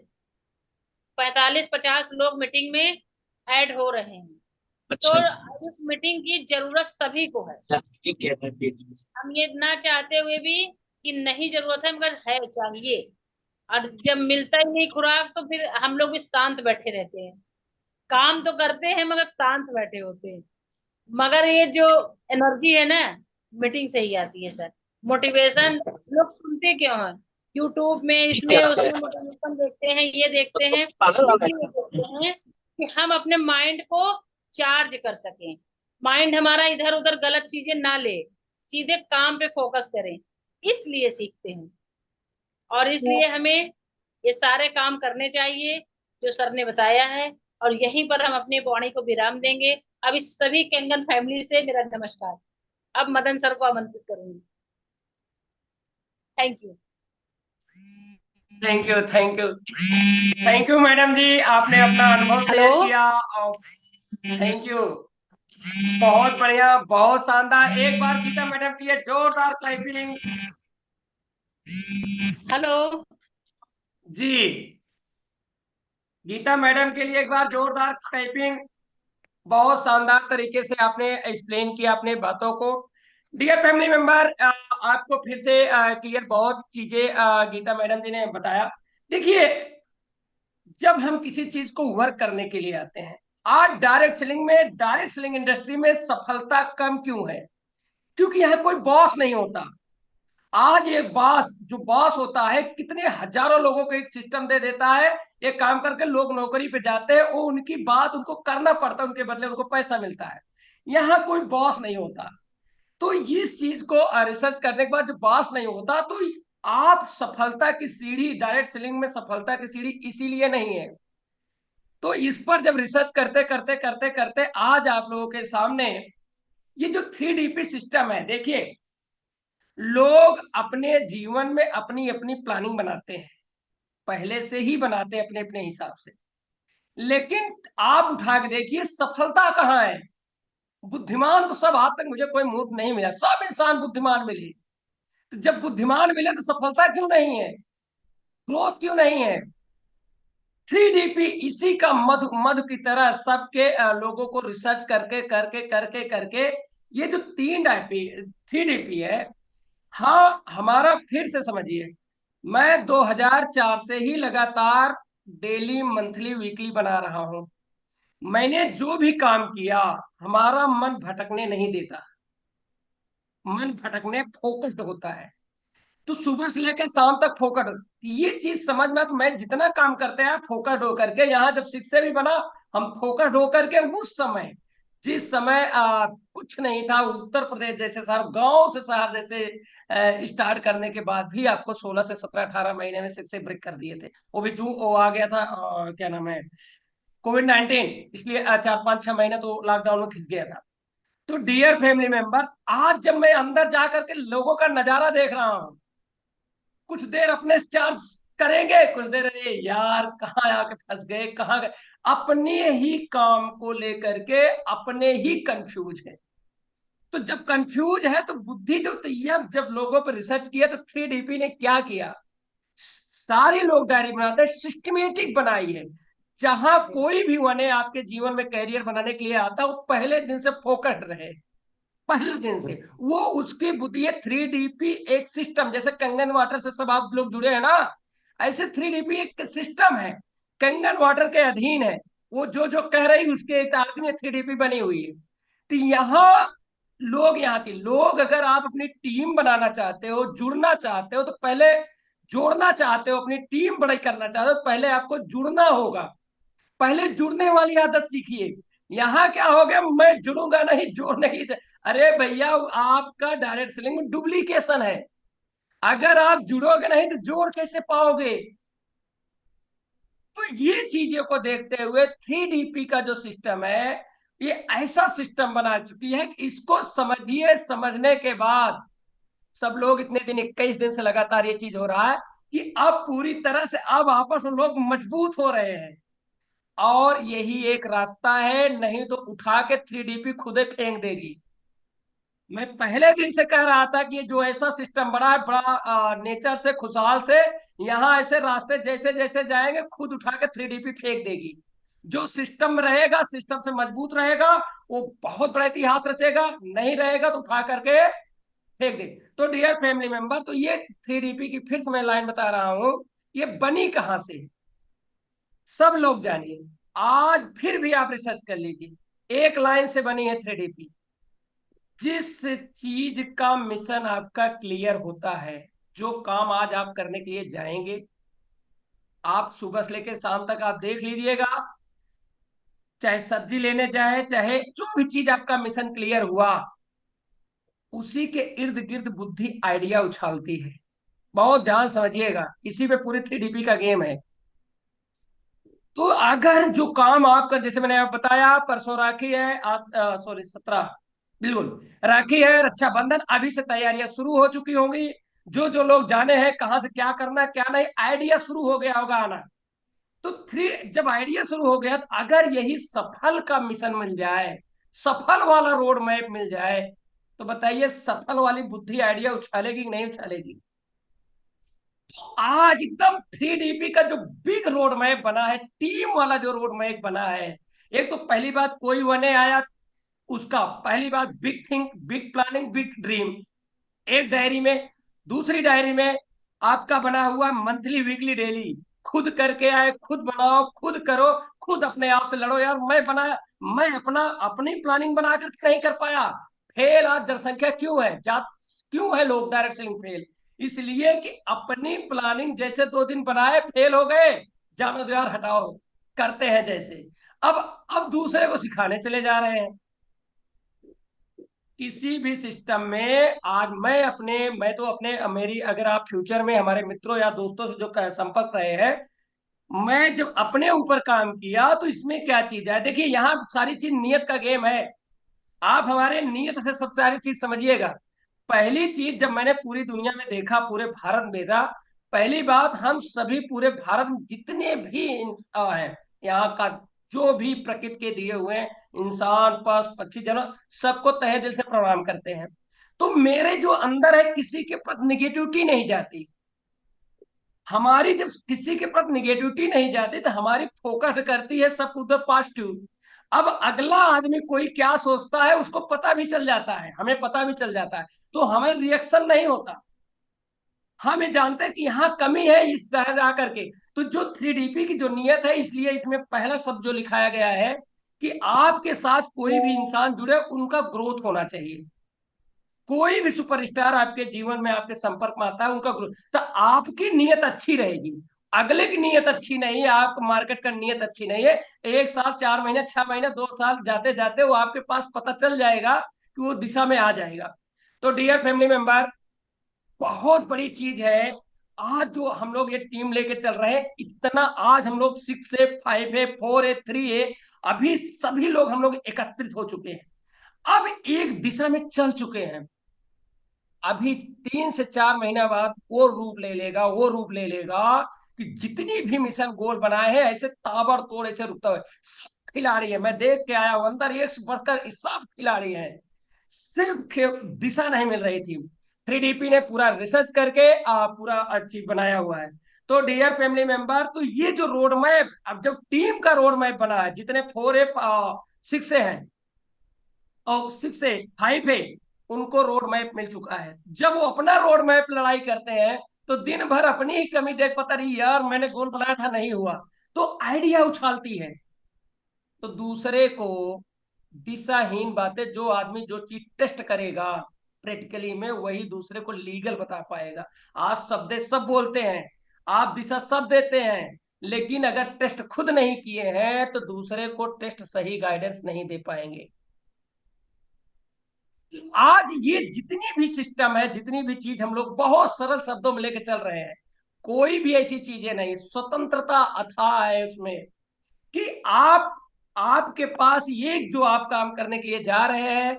45 50 लोग मीटिंग में ऐड हो रहे हैं। तो अच्छा। इस मीटिंग की जरूरत सभी को है। ठीक है। हम ये ना चाहते हुए भी कि नहीं जरूरत है, मगर है, चाहिए। और जब मिलता ही नहीं खुराक तो फिर हम लोग भी शांत बैठे रहते हैं, काम तो करते हैं मगर शांत बैठे होते हैं। मगर ये जो एनर्जी है ना, मीटिंग से ही आती है सर। मोटिवेशन लोग सुनते क्यों हैं? यूट्यूब में इसमें उसमें मोटिवेशन देखते हैं, ये देखते हैं, इसलिए देखते हैं कि हम अपने माइंड को चार्ज कर सकें, माइंड हमारा इधर उधर गलत चीजें ना ले, सीधे काम पे फोकस करें, इसलिए सीखते हैं। और इसलिए हमें ये सारे काम करने चाहिए जो सर ने बताया है। और यहीं पर हम अपनी वाणी को विराम देंगे। अब इस सभी केंगन फैमिली से मेरा नमस्कार। अब मदन सर को आमंत्रित करूंगी। Thank you. Thank you, thank you, thank you madam ji, आपने अपना अनुभव शेयर हेलो। किया। और थैंक यू, बहुत बढ़िया, बहुत शानदार। एक बार गीता मैडम की ये जोरदार क्लैपिंग। हेलो। जी, गीता मैडम के लिए एक बार जोरदार क्लैपिंग। बहुत शानदार तरीके से आपने एक्सप्लेन किया अपने बातों को। डियर फैमिली मेंबर, आपको फिर से क्लियर बहुत चीजें गीता मैडम जी ने बताया। देखिए, जब हम किसी चीज को वर्क करने के लिए आते हैं, आज डायरेक्ट सेलिंग इंडस्ट्री में सफलता कम क्यों है? क्योंकि यहाँ कोई बॉस नहीं होता। आज एक बॉस, जो बॉस होता है, कितने हजारों लोगों को एक सिस्टम दे देता है, एक काम करके लोग नौकरी पे जाते हैं, वो उनकी बात उनको करना पड़ता है, उनके बदले उनको पैसा मिलता है। यहाँ कोई बॉस नहीं होता। तो इस चीज को रिसर्च करने के बाद, जब बॉस नहीं होता तो आप सफलता की सीढ़ी, डायरेक्ट सेलिंग में सफलता की सीढ़ी इसीलिए नहीं है। तो इस पर जब रिसर्च करते करते करते करते आज आप लोगों के सामने ये जो 3DP सिस्टम है, देखिए, लोग अपने जीवन में अपनी अपनी प्लानिंग बनाते हैं, पहले से ही बनाते हैं अपने अपने हिसाब से। लेकिन आप उठा के देखिए, सफलता कहाँ है? बुद्धिमान तो सब, आज तक मुझे कोई मूर्ख नहीं मिला, सब इंसान बुद्धिमान मिले। तो जब बुद्धिमान मिले तो सफलता क्यों नहीं है? ग्रोथ क्यों नहीं है? 3DP इसी का मधु मधु की तरह सबके लोगों को रिसर्च करके करके करके करके ये जो 3DP है। हाँ, हमारा फिर से समझिए, मैं 2004 से ही लगातार डेली मंथली वीकली बना रहा हूं। मैंने जो भी काम किया, हमारा मन भटकने नहीं देता। मन भटकने फोकस्ड होता है। तो सुबह से लेकर शाम तक फोकस्ड, ये चीज समझ में, तो मैं जितना काम करते हैं फोकस्ड होकर के, यहाँ जब शिक्षक भी बना, हम फोकस्ड होकर के उस समय, जिस समय कुछ नहीं था, उत्तर प्रदेश जैसे शहर, गांव से शहर जैसे स्टार्ट करने के बाद भी आपको 16 से 17 18 महीने में शिक्षक ब्रेक कर दिए थे। वो भी जू वो आ गया था, क्या नाम है, कोविड-19, इसलिए 4 5 6 महीने तो लॉकडाउन में खिंच गया था। तो डियर फैमिली मेंबर, आज जब मैं अंदर जा करके लोगों का नजारा देख रहा हूँ, कुछ देर अपने चार्ज करेंगे, कुछ देर अरे यार कहाँ आके फंस गए, कहाँ गए, अपने ही काम को लेकर के अपने ही कंफ्यूज है। तो जब कंफ्यूज है तो बुद्धि जो, तो ये जब लोगों पर रिसर्च किया तो 3DP ने क्या किया, सारे लोग डायरी बनाते हैं, सिस्टमेटिक बनाई है। जहां कोई भी बने आपके जीवन में कैरियर बनाने के लिए आता है, वो पहले दिन से फोकस्ड रहे, पहले दिन से वो उसकी बुद्धि है। 3DP एक सिस्टम, जैसे कंगन वाटर से सब आप लोग जुड़े हैं ना, ऐसे 3DP एक सिस्टम है, कंगन वाटर के अधीन है। वो जो जो कह रही उसके अधीन 3DP बनी हुई है। तो यहाँ लोग, यहाँ के लोग, अगर आप अपनी टीम बनाना चाहते हो, जुड़ना चाहते हो, तो पहले जोड़ना चाहते हो, अपनी टीम बड़ी करना चाहते हो, तो पहले आपको जुड़ना होगा। पहले जुड़ने वाली आदत सीखिए। यहाँ क्या हो गया, मैं जुड़ूंगा नहीं, जोड़ने की अरे भैया, आपका डायरेक्ट सेलिंग में डुप्लीकेशन है। अगर आप जुड़ोगे नहीं तो जोड़ कैसे पाओगे? तो ये चीजों को देखते हुए 3DP का जो सिस्टम है, ये ऐसा सिस्टम बना चुकी है कि इसको समझिए, समझने के बाद सब लोग इतने दिन, 21 दिन से लगातार ये चीज हो रहा है कि अब पूरी तरह से अब आपस में लोग मजबूत हो रहे हैं। और यही एक रास्ता है, नहीं तो उठा के 3DP खुद ही फेंक देगी। मैं पहले दिन से कह रहा था कि ये जो ऐसा सिस्टम बड़ा है, बड़ा नेचर से, खुशहाल से, यहाँ ऐसे रास्ते जैसे जैसे जाएंगे खुद उठा के 3DP फेंक देगी। जो सिस्टम रहेगा, सिस्टम से मजबूत रहेगा, वो बहुत बड़ा इतिहास रचेगा, नहीं रहेगा तो उठा करके फेंक दे। तो डियर फैमिली मेंबर, तो ये 3DP की फिर से मैं लाइन बता रहा हूं, ये बनी कहां से, सब लोग जानिए। आज फिर भी आप रिसर्च कर लीजिए, एक लाइन से बनी है 3DP। जिस चीज का मिशन आपका क्लियर होता है, जो काम आज आप करने के लिए जाएंगे, आप सुबह से लेकर शाम तक आप देख लीजिएगा, चाहे सब्जी लेने जाए, चाहे जो भी चीज आपका मिशन क्लियर हुआ, उसी के इर्द गिर्द बुद्धि आइडिया उछालती है। बहुत ध्यान समझिएगा, इसी पे पूरी 3DP का गेम है। तो अगर जो काम आपका, जैसे मैंने आप बताया, परसों राखी है, आज सॉरी 17, बिल्कुल राखी है, रक्षाबंधन, अभी से तैयारियां शुरू हो चुकी होंगी। जो जो लोग जाने हैं कहाँ से क्या करना है क्या नहीं, आइडिया शुरू हो गया होगा आना। तो जब आइडिया शुरू हो गया, तो अगर यही सफल का मिशन मिल जाए, सफल वाला रोड मैप मिल जाए, तो बताइए सफल वाली बुद्धि आइडिया उछालेगी कि नहीं उछालेगी? आज एकदम 3DP का जो बिग रोड मैप बना है, टीम वाला जो रोड मैप बना है, एक तो पहली बात कोई वने आया, उसका पहली बात big think, big planning, big dream, एक डायरी में। दूसरी डायरी में आपका बना हुआ मंथली, वीकली, डेली, खुद करके आए, खुद बनाओ, खुद करो, खुद अपने आप से लड़ो। यार मैं बनाया, मैं अपना अपनी प्लानिंग बना करके नहीं कर पाया, फेल आज जनसंख्या क्यों है, जात क्यों है, लोग डायरेक्ट सेलिंग फेल, इसलिए कि अपनी प्लानिंग जैसे 2 दिन बनाए, फेल हो गए, जानो दो यार, हटाओ, करते हैं जैसे। अब अब दूसरे को सिखाने चले जा रहे हैं। किसी भी सिस्टम में आज मैं तो अपने, मेरी, अगर आप फ्यूचर में हमारे मित्रों या दोस्तों से जो संपर्क रहे हैं, मैं जब अपने ऊपर काम किया तो इसमें क्या चीज है, देखिए यहाँ सारी चीज नियत का गेम है। आप हमारे नियत से सब सारी चीज समझिएगा। पहली चीज, जब मैंने पूरी दुनिया में देखा, पूरे भारत में देखा, पहली बात, हम सभी पूरे भारत में जितने भी हैं, यहाँ का जो भी प्रकृति के दिए हुए हैं, इंसान, पशु, पक्षी, जानवर, सबको तहे दिल से प्रणाम करते हैं। तो मेरे जो अंदर है, किसी के प्रति निगेटिविटी नहीं जाती। हमारी जब किसी के प्रति निगेटिविटी नहीं जाती, तो हमारी फोकस करती है सब उधर पॉजिटिव। अब अगला आदमी कोई क्या सोचता है उसको पता भी चल जाता है, हमें पता भी चल जाता है, तो हमें रिएक्शन नहीं होता। हम ये जानते हैं कि यहाँ कमी है, इस तरह आकर के। तो जो 3DP की जो नियत है, इसलिए इसमें पहला शब्द जो लिखाया गया है कि आपके साथ कोई भी इंसान जुड़े, उनका ग्रोथ होना चाहिए। कोई भी सुपरस्टार आपके जीवन में, आपके संपर्क में आता है, उनका ग्रोथ, तो आपकी नीयत अच्छी रहेगी। अगले की नीयत अच्छी नहीं है, आप मार्केट का नीयत अच्छी नहीं है, 1 साल, 4 महीने, 6 महीने, 2 साल जाते जाते वो आपके पास पता चल जाएगा कि वो दिशा में आ जाएगा। तो डियर फैमिली मेंबर, बहुत बड़ी चीज है आज जो हम लोग ये टीम लेके चल रहे हैं। इतना आज हम लोग 6 है, 5 है, 4 है, 3 है, अभी सभी लोग हम लोग एकत्रित हो चुके हैं, अब एक दिशा में चल चुके हैं। अभी 3 से 4 महीना बाद वो रूप ले लेगा, वो रूप ले लेगा कि जितनी भी मिशन गोल बनाए हैं, ऐसे ताबड़तोड़ ऐसे रुकता हुआ सब खिलाड़ी है। मैं देख के आया हूं, अंदर एक से बढ़कर सब खिलाड़ी हैं, सिर्फ दिशा नहीं मिल रही थी। 3DP ने पूरा रिसर्च करके पूरा चीज बनाया हुआ है। तो डियर फैमिली मेंबर, तो ये जो रोड मैप, अब जब टीम का रोड मैप बना है, जितने 4 है, 6 हैं और 6 है, 5 है, उनको रोड मैप मिल चुका है। जब वो अपना रोड मैप लड़ाई करते हैं, तो दिन भर अपनी ही कमी देख, पता नहीं यार मैंने गोल बनाया था नहीं हुआ, तो आइडिया उछालती है। तो दूसरे को दिशाहीन बातें, जो आदमी जो चीज टेस्ट करेगा प्रैक्टिकली में, वही दूसरे को लीगल बता पाएगा। आज सब दे सब बोलते हैं, आप दिशा सब देते हैं, लेकिन अगर टेस्ट खुद नहीं किए हैं तो दूसरे को टेस्ट सही गाइडेंस नहीं दे पाएंगे। आज ये जितनी भी सिस्टम है, जितनी भी चीज हम लोग बहुत सरल शब्दों में लेके चल रहे हैं, कोई भी ऐसी चीजें नहीं, स्वतंत्रता अथाह है उसमें कि आपके पास ये जो आप काम करने के लिए जा रहे हैं,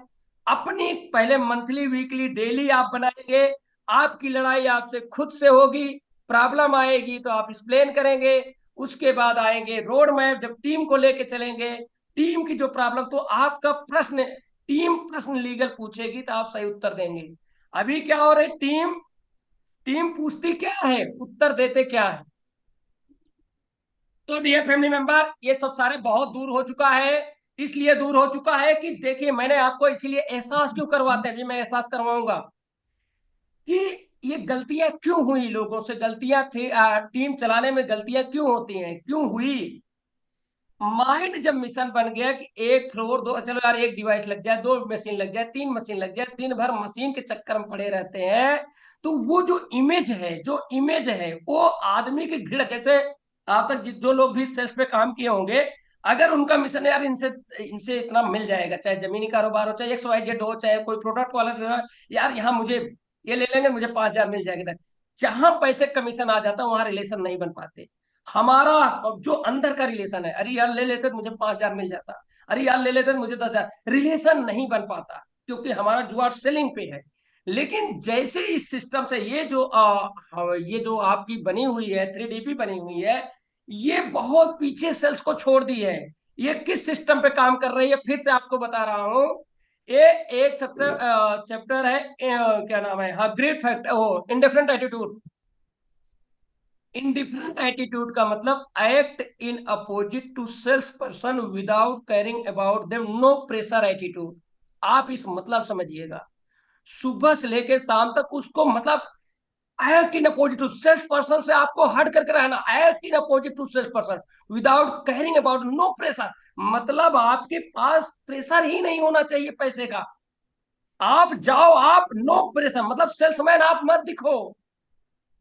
अपनी पहले मंथली वीकली डेली आप बनाएंगे। आपकी लड़ाई आपसे खुद से होगी। प्रॉब्लम आएगी तो आप एक्सप्लेन करेंगे। उसके बाद आएंगे रोड मैप, जब टीम को लेके चलेंगे, टीम की जो प्रॉब्लम, तो आपका प्रश्न, टीम प्रश्न लीगल पूछेगी तो आप सही उत्तर देंगे। अभी क्या हो रहा है, टीम टीम पूछती क्या है, उत्तर देते क्या है। तो डियर फैमिली मेंबर, ये सब सारे बहुत दूर हो चुका है। इसलिए दूर हो चुका है कि देखिए, मैंने आपको इसीलिए एहसास क्यों करवाते हैं, अभी मैं एहसास करवाऊंगा कि ये गलतियां क्यों हुई, लोगों से गलतियां थी, टीम चलाने में गलतियां क्यों होती हैं, क्यों हुई। माइंड जब मिशन बन गया कि एक फ्लोर दो, चलो यार एक डिवाइस लग जाए, दो मशीन लग जाए, तीन मशीन लग जाए, दिन भर मशीन के चक्कर में पड़े रहते हैं, तो वो जो इमेज है वो आदमी की घृणा, जैसे आप तक जो लोग भी सेल्स पे काम किए होंगे, अगर उनका मिशन है यार इनसे इनसे इतना मिल जाएगा, चाहे जमीनी कारोबार हो, चाहे XYZ हो, चाहे कोई प्रोडक्ट वाला हो, यार यहाँ मुझे ये ले लेंगे, मुझे 5,000 मिल जाएगा, जहां पैसे कमीशन आ जाता है वहां रिलेशन नहीं बन पाते। हमारा जो अंदर का रिलेशन है, अरे यार ले लेते तो मुझे 5,000 मिल जाता, अरे यार ले लेते तो मुझे 10,000, रिलेशन नहीं बन पाता क्योंकि हमारा जुआर सेलिंग पे है। लेकिन जैसे इस सिस्टम से ये जो आपकी बनी हुई है 3DP बनी हुई है, ये बहुत पीछे सेल्स को छोड़ दी है। ये किस सिस्टम पे काम कर रही है, फिर से आपको बता रहा हूं। ये एक चैप्टर है, क्या नाम है, हाँ, great fact, oh indifferent attitude. Indifferent attitude का मतलब act in opposite to sales person without caring about them, no pressure attitude. आप इस मतलब समझिएगा, सुबह से लेके शाम तक उसको, मतलब act in opposite to sales person से आपको हट करके रहना, act in opposite to sales person without caring about, no pressure, मतलब आपके पास प्रेशर ही नहीं होना चाहिए पैसे का। आप जाओ, आप नो प्रेशर, मतलब सेल्समैन आप मत दिखो,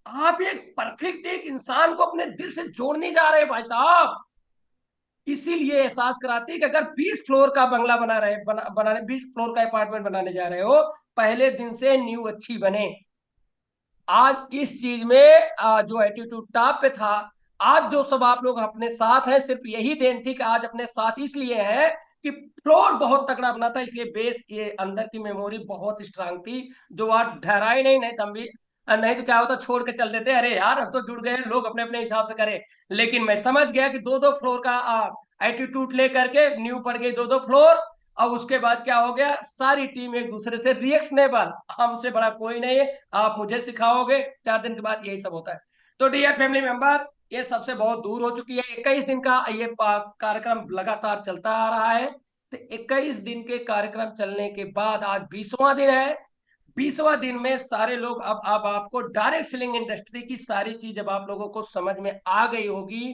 आप एक परफेक्ट एक इंसान को अपने दिल से जोड़ने जा रहे हैं भाई साहब। इसीलिए एहसास कराते हैं कि अगर 20 फ्लोर का बंगला बनाने 20 फ्लोर का अपार्टमेंट बनाने जा रहे हो, पहले दिन से नींव अच्छी बने। आज इस चीज में जो एटीट्यूड टॉप पे था, आज जो सब आप लोग अपने साथ हैं, सिर्फ यही देन थी कि आज अपने साथ इसलिए है कि फ्लोर बहुत तगड़ा बना था, इसलिए बेस, ये अंदर की मेमोरी बहुत स्ट्रांग थी, जो आज ढहराई नहीं, नहीं तब भी, नहीं तो क्या होता, छोड़ के चल देते, अरे यार अब तो जुड़ गए, लोग अपने अपने हिसाब से करें। लेकिन मैं समझ गया कि दो दो फ्लोर का एटीट्यूड लेकर के न्यू पड़ गई, दो दो फ्लोर। और उसके बाद क्या हो गया, सारी टीम एक दूसरे से रिएक्शनेबल, हमसे बड़ा कोई नहीं है, आप मुझे सिखाओगे, 4 दिन के बाद यही सब होता है। तो डियर फैमिली मेंबर, ये सबसे बहुत दूर हो चुकी है। 21 दिन का ये कार्यक्रम लगातार चलता आ रहा है। तो 21 दिन के कार्यक्रम चलने के बाद आज 20वां दिन है। 20वां दिन में सारे लोग, अब आपको डायरेक्ट सेलिंग इंडस्ट्री की सारी चीज अब आप लोगों को समझ में आ गई होगी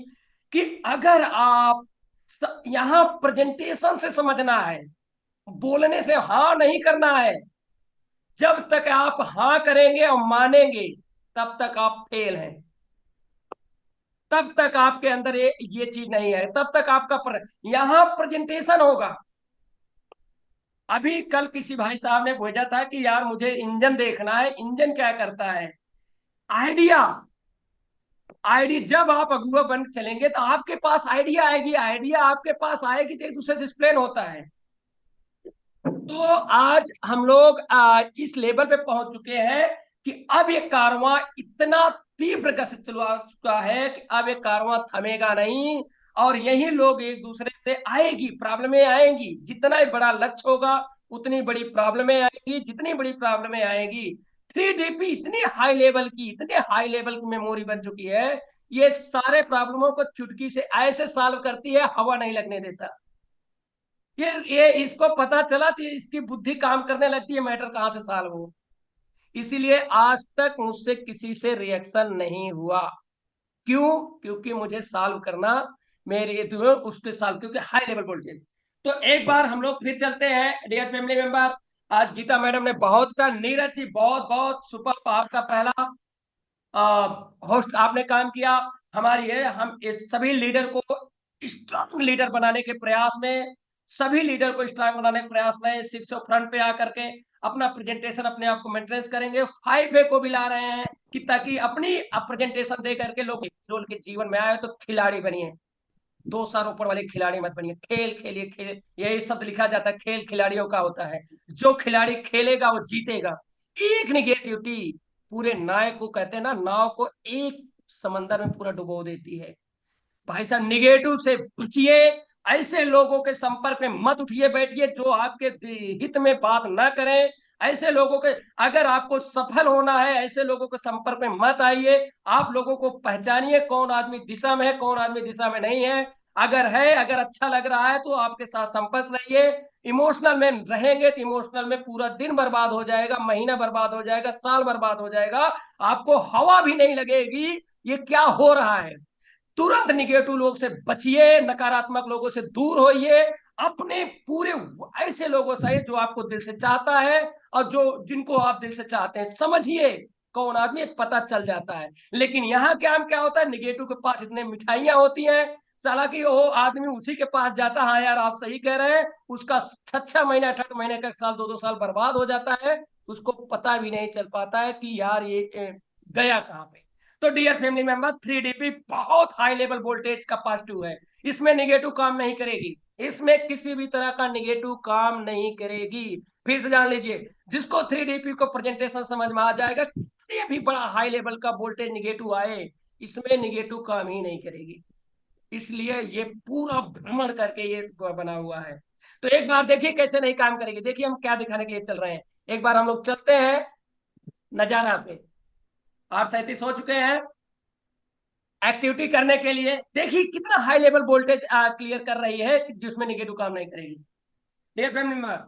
कि अगर आप यहाँ प्रेजेंटेशन से समझना है, बोलने से हाँ नहीं करना है। जब तक आप हाँ करेंगे और मानेंगे, तब तक आप फेल हैं, तब तक आपके अंदर ये चीज नहीं है, तब तक आपका यहां प्रेजेंटेशन होगा। अभी कल किसी भाई साहब ने भेजा था कि यार मुझे इंजन देखना है, इंजन क्या करता है, आइडिया, आइडिया, जब आप अगुआ बन चलेंगे तो आपके पास आइडिया आएगी, आइडिया आपके पास आएगी तो एक दूसरे से एक्सप्लेन होता है। तो आज हम लोग इस लेवल पे पहुंच चुके हैं कि अब ये कारवां इतना तीव्र गति से चला चुका है कि अब ये कारवां थमेगा नहीं। और यही लोग एक दूसरे से आएगी, प्रॉब्लमें आएंगी, जितना ही बड़ा लक्ष्य होगा उतनी बड़ी प्रॉब्लमें आएंगी, जितनी बड़ी प्रॉब्लमें आएंगी, 3DP इतने हाई लेवल की मेमोरी बन चुकी है, ये सारे प्रॉब्लमों को चुटकी से ऐसे सॉल्व करती है, हवा नहीं लगने देता। ये इसको पता चला तो इसकी बुद्धि काम करने लगती है, मैटर कहां से सॉल्व हो। इसीलिए आज तक मुझसे किसी से रिएक्शन नहीं हुआ। क्यों? क्योंकि मुझे सॉल्व करना, मेरे तो उसके सॉल्व, क्योंकि हाई लेवल वोल्टेज। तो एक बार हम लोग फिर चलते हैं डियर फैमिली मेंबर। आज गीता मैडम ने बहुत का, नीरज जी बहुत बहुत सुपर, आपका पहला होस्ट आपने काम किया। हमारी है। हम इस सभी लीडर को स्ट्रांग लीडर बनाने के प्रयास में, सभी लीडर को स्ट्रांग बनाने के प्रयास में सिक्स फ्रंट पे आकर के अपना प्रेजेंटेशन अपने आप को मेंटेनेंस करेंगे। 5 को भी ला रहे हैं कि ताकि अपनी प्रेजेंटेशन दे करके लोग रोल के जीवन में आए तो खिलाड़ी बनिए, 2 सौ ऊपर वाले खिलाड़ी मत बनिए। खेल खेलिए, खेल, यही शब्द लिखा जाता है, खेल खिलाड़ियों का होता है। जो खिलाड़ी खेलेगा वो जीतेगा। एक निगेटिविटी पूरे नाव को, कहते हैं ना, नाव को एक समंदर में पूरा डुबो देती है। भाई साहब, निगेटिव से बचिए। ऐसे लोगों के संपर्क में मत उठिए बैठिए जो आपके हित में बात ना करें। ऐसे लोगों के, अगर आपको सफल होना है, ऐसे लोगों के संपर्क में मत आइए। आप लोगों को पहचानिए कौन आदमी दिशा में है, कौन आदमी दिशा में नहीं है। अगर है, अगर अच्छा लग रहा है तो आपके साथ संपर्क रहिए। इमोशनल में रहेंगे तो इमोशनल में पूरा दिन बर्बाद हो जाएगा, महीना बर्बाद हो जाएगा, साल बर्बाद हो जाएगा। आपको हवा भी नहीं लगेगी ये क्या हो रहा है। तुरंत निगेटिव लोग से बचिए, नकारात्मक लोगों से दूर होइए। अपने पूरे ऐसे लोगों से जो आपको दिल से चाहता है और जो जिनको आप दिल से चाहते हैं, समझिए कौन आदमी पता चल जाता है। लेकिन यहाँ क्या होता है, निगेटिव के पास इतने मिठाइयां होती हैं, साला कि वो आदमी उसी के पास जाता है। हाँ यार, आप सही कह रहे हैं, उसका 6 महीने 8 महीने का, साल 2 2 साल बर्बाद हो जाता है। उसको पता भी नहीं चल पाता है कि यार ये गया कहाँ पे। तो डियर फैमिली मेंबर, 3DP बहुत हाई लेवल वोल्टेज का पॉजिटिव है। इसमें निगेटिव काम नहीं करेगी, इसमें किसी भी तरह का निगेटिव काम नहीं करेगी। फिर से जान लीजिए, जिसको 3DP को प्रेजेंटेशन समझ में आ जाएगा, कितने भी बड़ा हाई लेवल का वोल्टेज निगेटिव आए, इसमें निगेटिव काम ही नहीं करेगी। इसलिए ये पूरा भ्रमण करके ये बना हुआ है। तो एक बार देखिए कैसे नहीं काम करेगी। देखिए हम क्या दिखाने के लिए चल रहे हैं। एक बार हम लोग चलते हैं नजारा पे। आप 37 हो चुके हैं एक्टिविटी करने के लिए। देखिए कितना हाई लेवल वोल्टेज क्लियर कर रही है जिसमें निगेटिव काम नहीं करेगी। डियर फैमिली मेंबर,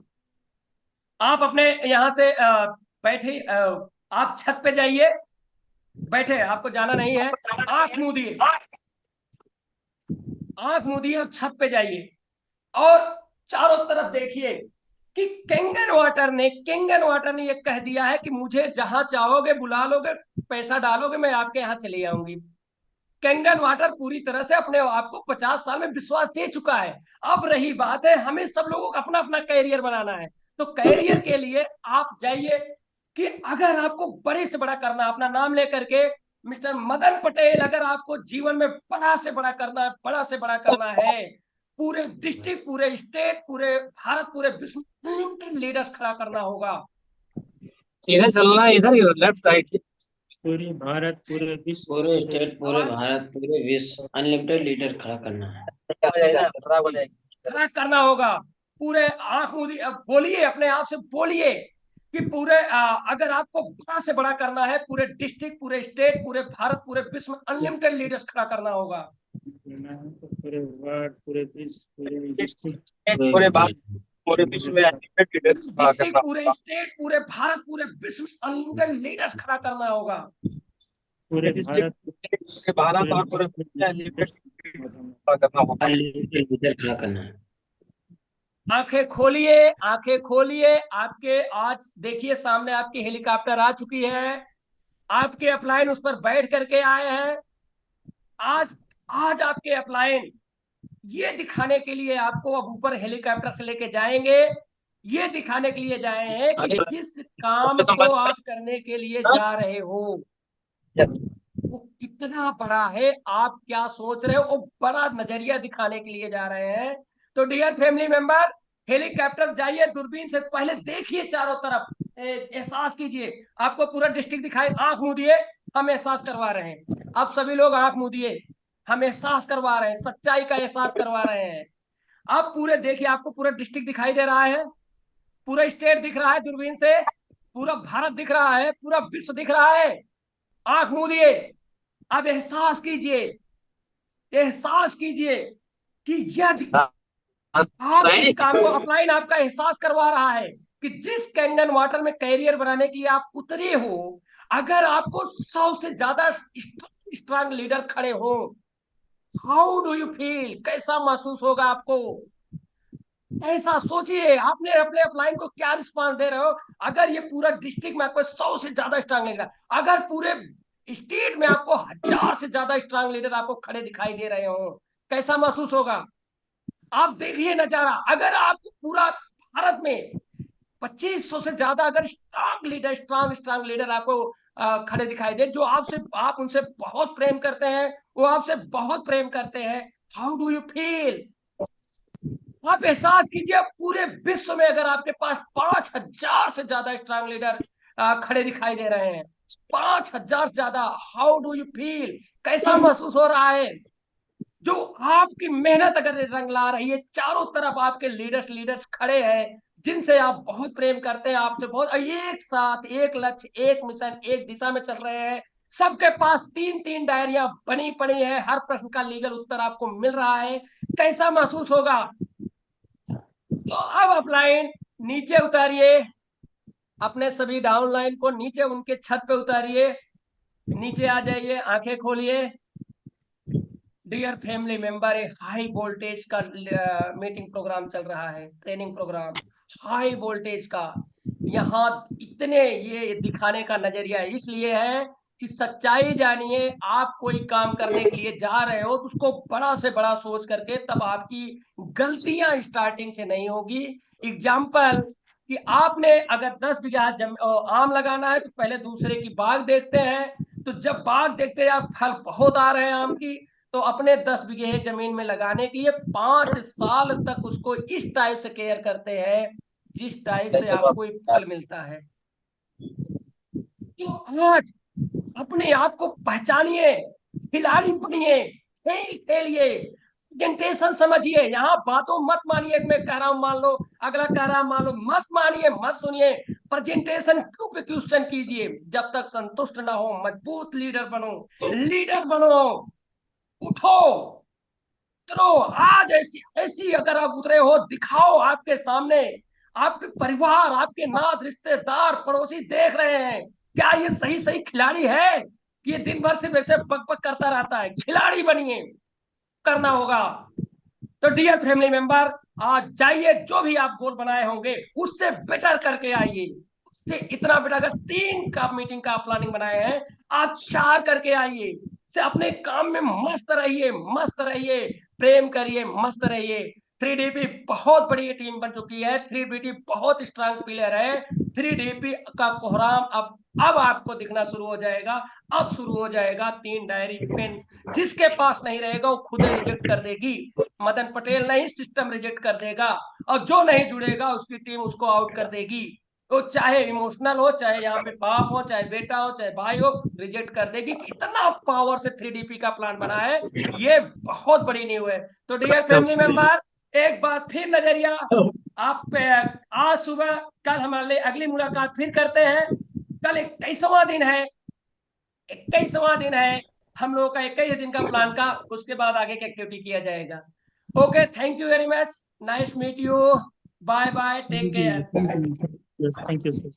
आप अपने यहां से बैठे, आप छत पे जाइए। बैठे, आपको जाना नहीं है। आंख मूंद दिए, आंख मूंद दिए और छत पे जाइए और चारों तरफ देखिए कि केंगन वाटर ने ये कह दिया है कि मुझे जहां चाहोगे बुला लोगे, पैसा डालोगे, मैं आपके यहाँ चली आऊंगी। कैंगन वाटर पूरी तरह से अपने आप को 50 साल में विश्वास दे चुका है। अब रही बात है, हमें सब लोगों को अपना अपना कैरियर बनाना है। तो कैरियर के लिए आप जाइए कि अगर आपको बड़े से बड़ा करना, अपना नाम लेकर के मिस्टर मदन पटेल, अगर आपको जीवन में बड़ा से बड़ा करना है, बड़ा से बड़ा करना है, पूरे डिस्ट्रिक्ट, पूरे स्टेट, पूरे भारत, पूरे विश्व में लीडर्स खड़ा करना होगा। सीधे चलना है, इधर लेफ्ट राइट। पूरे भारत, पूरे विश्व, पूरे स्टेट, पूरे भारत, पूरे विश्व अनलिमिटेड लीडर खड़ा करना है। खड़ा करना होगा। पूरे आंख मूंदी, बोलिए, अपने आप से बोलिए कि पूरे अगर आपको बड़ा से बड़ा करना है, पूरे डिस्ट्रिक्ट, पूरे स्टेट, पूरे भारत, पूरे विश्व में अनलिमिटेड लीडर्स खड़ा करना होगा। पूरे वर्ल्ड, पूरे विश्व, पूरे डिस्ट्रिक्ट, पूरे भारत, पूरे विश्व में अनलिमिटेड लीडर खड़ा डिस्ट्रिक्ट, करना। पूरे स्टेट, पूरे भारत, पूरे विश्व में अनलिमिटेड लीडर्स खड़ा करना होगा। पूरे भारत, पूरे भारत और पूरे विश्व में अनलिमिटेड खड़ा करना होगा। अनलिमिटेड लीडर खड़ा करना है। आंखें खोलिए, आंखें खोलिए। आपके आज देखिए सामने आपकी हेलीकॉप्टर आ चुकी है। आपके अपलाइन उस पर बैठ करके आए हैं। आज आज आपके अपलाइन ये दिखाने के लिए आपको अब ऊपर हेलीकॉप्टर से लेके जाएंगे, ये दिखाने के लिए जाए हैं कि जिस काम को आप करने के लिए जा रहे हो वो कितना बड़ा है, आप क्या सोच रहे हो, वो बड़ा नजरिया दिखाने के लिए जा रहे हैं। तो डियर फैमिली मेंबर, हेलीकॉप्टर जाइए, दूरबीन से पहले देखिए चारों तरफ, एहसास कीजिए। आपको पूरा डिस्ट्रिक्ट दिखाई, आंख मूंदिए, हम एहसास करवा रहे हैं। आप सभी लोग आंख मूंदिए, हम एहसास करवा रहे हैं, सच्चाई का एहसास करवा रहे हैं। आप पूरे देखिए, आपको पूरा डिस्ट्रिक्ट दिखाई दे रहा है, पूरा स्टेट दिख रहा है दूरबीन से, पूरा भारत दिख रहा है, पूरा विश्व दिख रहा है। आंख मूंदिए, अब एहसास कीजिए, एहसास कीजिए कि यदि आप इस काम को अपलाइन, आपका एहसास करवा रहा है कि जिस कैंगन वाटर में कैरियर बनाने के लिए आप उतरे हो, अगर आपको 100 से ज्यादा स्ट्रांग लीडर खड़े हो, हाउ डू यू फील, कैसा महसूस होगा आपको। ऐसा सोचिए, आपने अपने अपलाइन को क्या रिस्पांस दे रहे हो। अगर ये पूरा डिस्ट्रिक्ट में आपको 100 से ज्यादा स्ट्रांग लेगा, अगर पूरे स्टेट में आपको 1000 से ज्यादा स्ट्रांग लीडर आपको खड़े दिखाई दे रहे हो, कैसा महसूस होगा? आप देखिए नजारा। अगर आपको पूरा भारत में 2500 से ज्यादा अगर स्ट्रांग लीडर आपको खड़े दिखाई दे, जो आप उनसे बहुत प्रेम करते हैं, वो आपसे बहुत प्रेम करते हैं, हाउ डू यू फील? आप एहसास कीजिए, पूरे विश्व में अगर आपके पास 5000 से ज्यादा स्ट्रांग लीडर खड़े दिखाई दे रहे हैं, 5000 से ज्यादा, हाउ डू यू फील? कैसा महसूस हो रहा है? जो आपकी मेहनत अगर रंग ला रही है, चारों तरफ आपके लीडर्स खड़े हैं जिनसे आप बहुत प्रेम करते हैं, आपसे बहुत एक साथ एक लक्ष्य, एक मिशन, एक दिशा में चल रहे हैं, सबके पास 3-3 डायरियां बनी पड़ी है, हर प्रश्न का लीगल उत्तर आपको मिल रहा है, कैसा महसूस होगा? तो अब अपलाइन नीचे उतारिए, अपने सभी डाउनलाइन को नीचे उनके छत पे उतारिए, नीचे आ जाइए, आंखें खोलिए। डियर फैमिली मेंबर, एक हाई वोल्टेज का मीटिंग प्रोग्राम चल रहा है, ट्रेनिंग प्रोग्राम हाई वोल्टेज का। यहाँ इतने ये दिखाने का नजरिया इसलिए है कि सच्चाई जानिए, आप कोई काम करने के लिए जा रहे हो तो उसको बड़ा से बड़ा सोच करके, तब आपकी गलतियां स्टार्टिंग से नहीं होगी। एग्जाम्पल कि आपने अगर 10 बीघा आम लगाना है तो पहले दूसरे की बाग देखते हैं, तो जब बाग देखते हैं आप फल बहुत आ रहे हैं आम की, तो अपने 10 बीघे जमीन में लगाने के लिए 5 साल तक उसको इस टाइप से केयर करते हैं जिस टाइप से आपको फल मिलता है। तो आज अपने आप को पहचानिए, खिलाड़ी बनिए, खेल खेलिए, प्रेजेंटेशन समझिए। यहाँ बातों मत मानिए, मैं कह रहा हूं मान लो, अगला कह रहा मान लो, मत मानिए, मत सुनिए। प्रेजेंटेशन क्वेश्चन कीजिए, जब तक संतुष्ट ना हो। मजबूत लीडर बनो, लीडर बनो, उठो, उतरो। आज ऐसी ऐसी अगर आप उतरे हो, दिखाओ आपके सामने, आपके परिवार, आपके नात, रिश्तेदार, पड़ोसी देख रहे हैं, क्या ये सही सही खिलाड़ी है? ये दिन भर सिर्फ ऐसे पक पक करता रहता है? खिलाड़ी बनिए, करना होगा। तो डियर फैमिली मेंबर, आज जाइए, जो भी आप गोल बनाए होंगे उससे बेटर करके आइए। उससे इतना बेटर, अगर 3 का मीटिंग का प्लानिंग बनाए हैं, आप 4 करके आइए। से अपने काम में मस्त रहिए, मस्त रहिए, प्रेम करिए, मस्त रहिए। 3DP बहुत बड़ी टीम बन चुकी है, 3BT बहुत स्ट्रांग प्लेयर है। 3DP का कोहराम अब आपको दिखना शुरू हो जाएगा। अब शुरू हो जाएगा 3 डायरी पेन, जिसके पास नहीं रहेगा वो खुद ही रिजेक्ट कर देगी। मदन पटेल नहीं, सिस्टम रिजेक्ट कर देगा, और जो नहीं जुड़ेगा उसकी टीम उसको आउट कर देगी। तो चाहे इमोशनल हो, चाहे यहाँ पे बाप हो, चाहे बेटा हो, चाहे भाई हो, रिजेक्ट कर देगी। इतना पावर से 3DP का प्लान बना है, ये बहुत बड़ी न्यूज है। तो डियर फैमिली मेंबर, एक बार फिर नजरिया आप पे, आज सुबह, कल हमारे अगली मुलाकात फिर करते हैं। कल 21वां दिन है, 21वां दिन है हम लोगों का, 21 दिन का प्लान का, उसके बाद आगे की एक्टिविटी किया जाएगा। Okay, thank you very much, nice meet you, bye bye, take care. Yes, thank you, sir.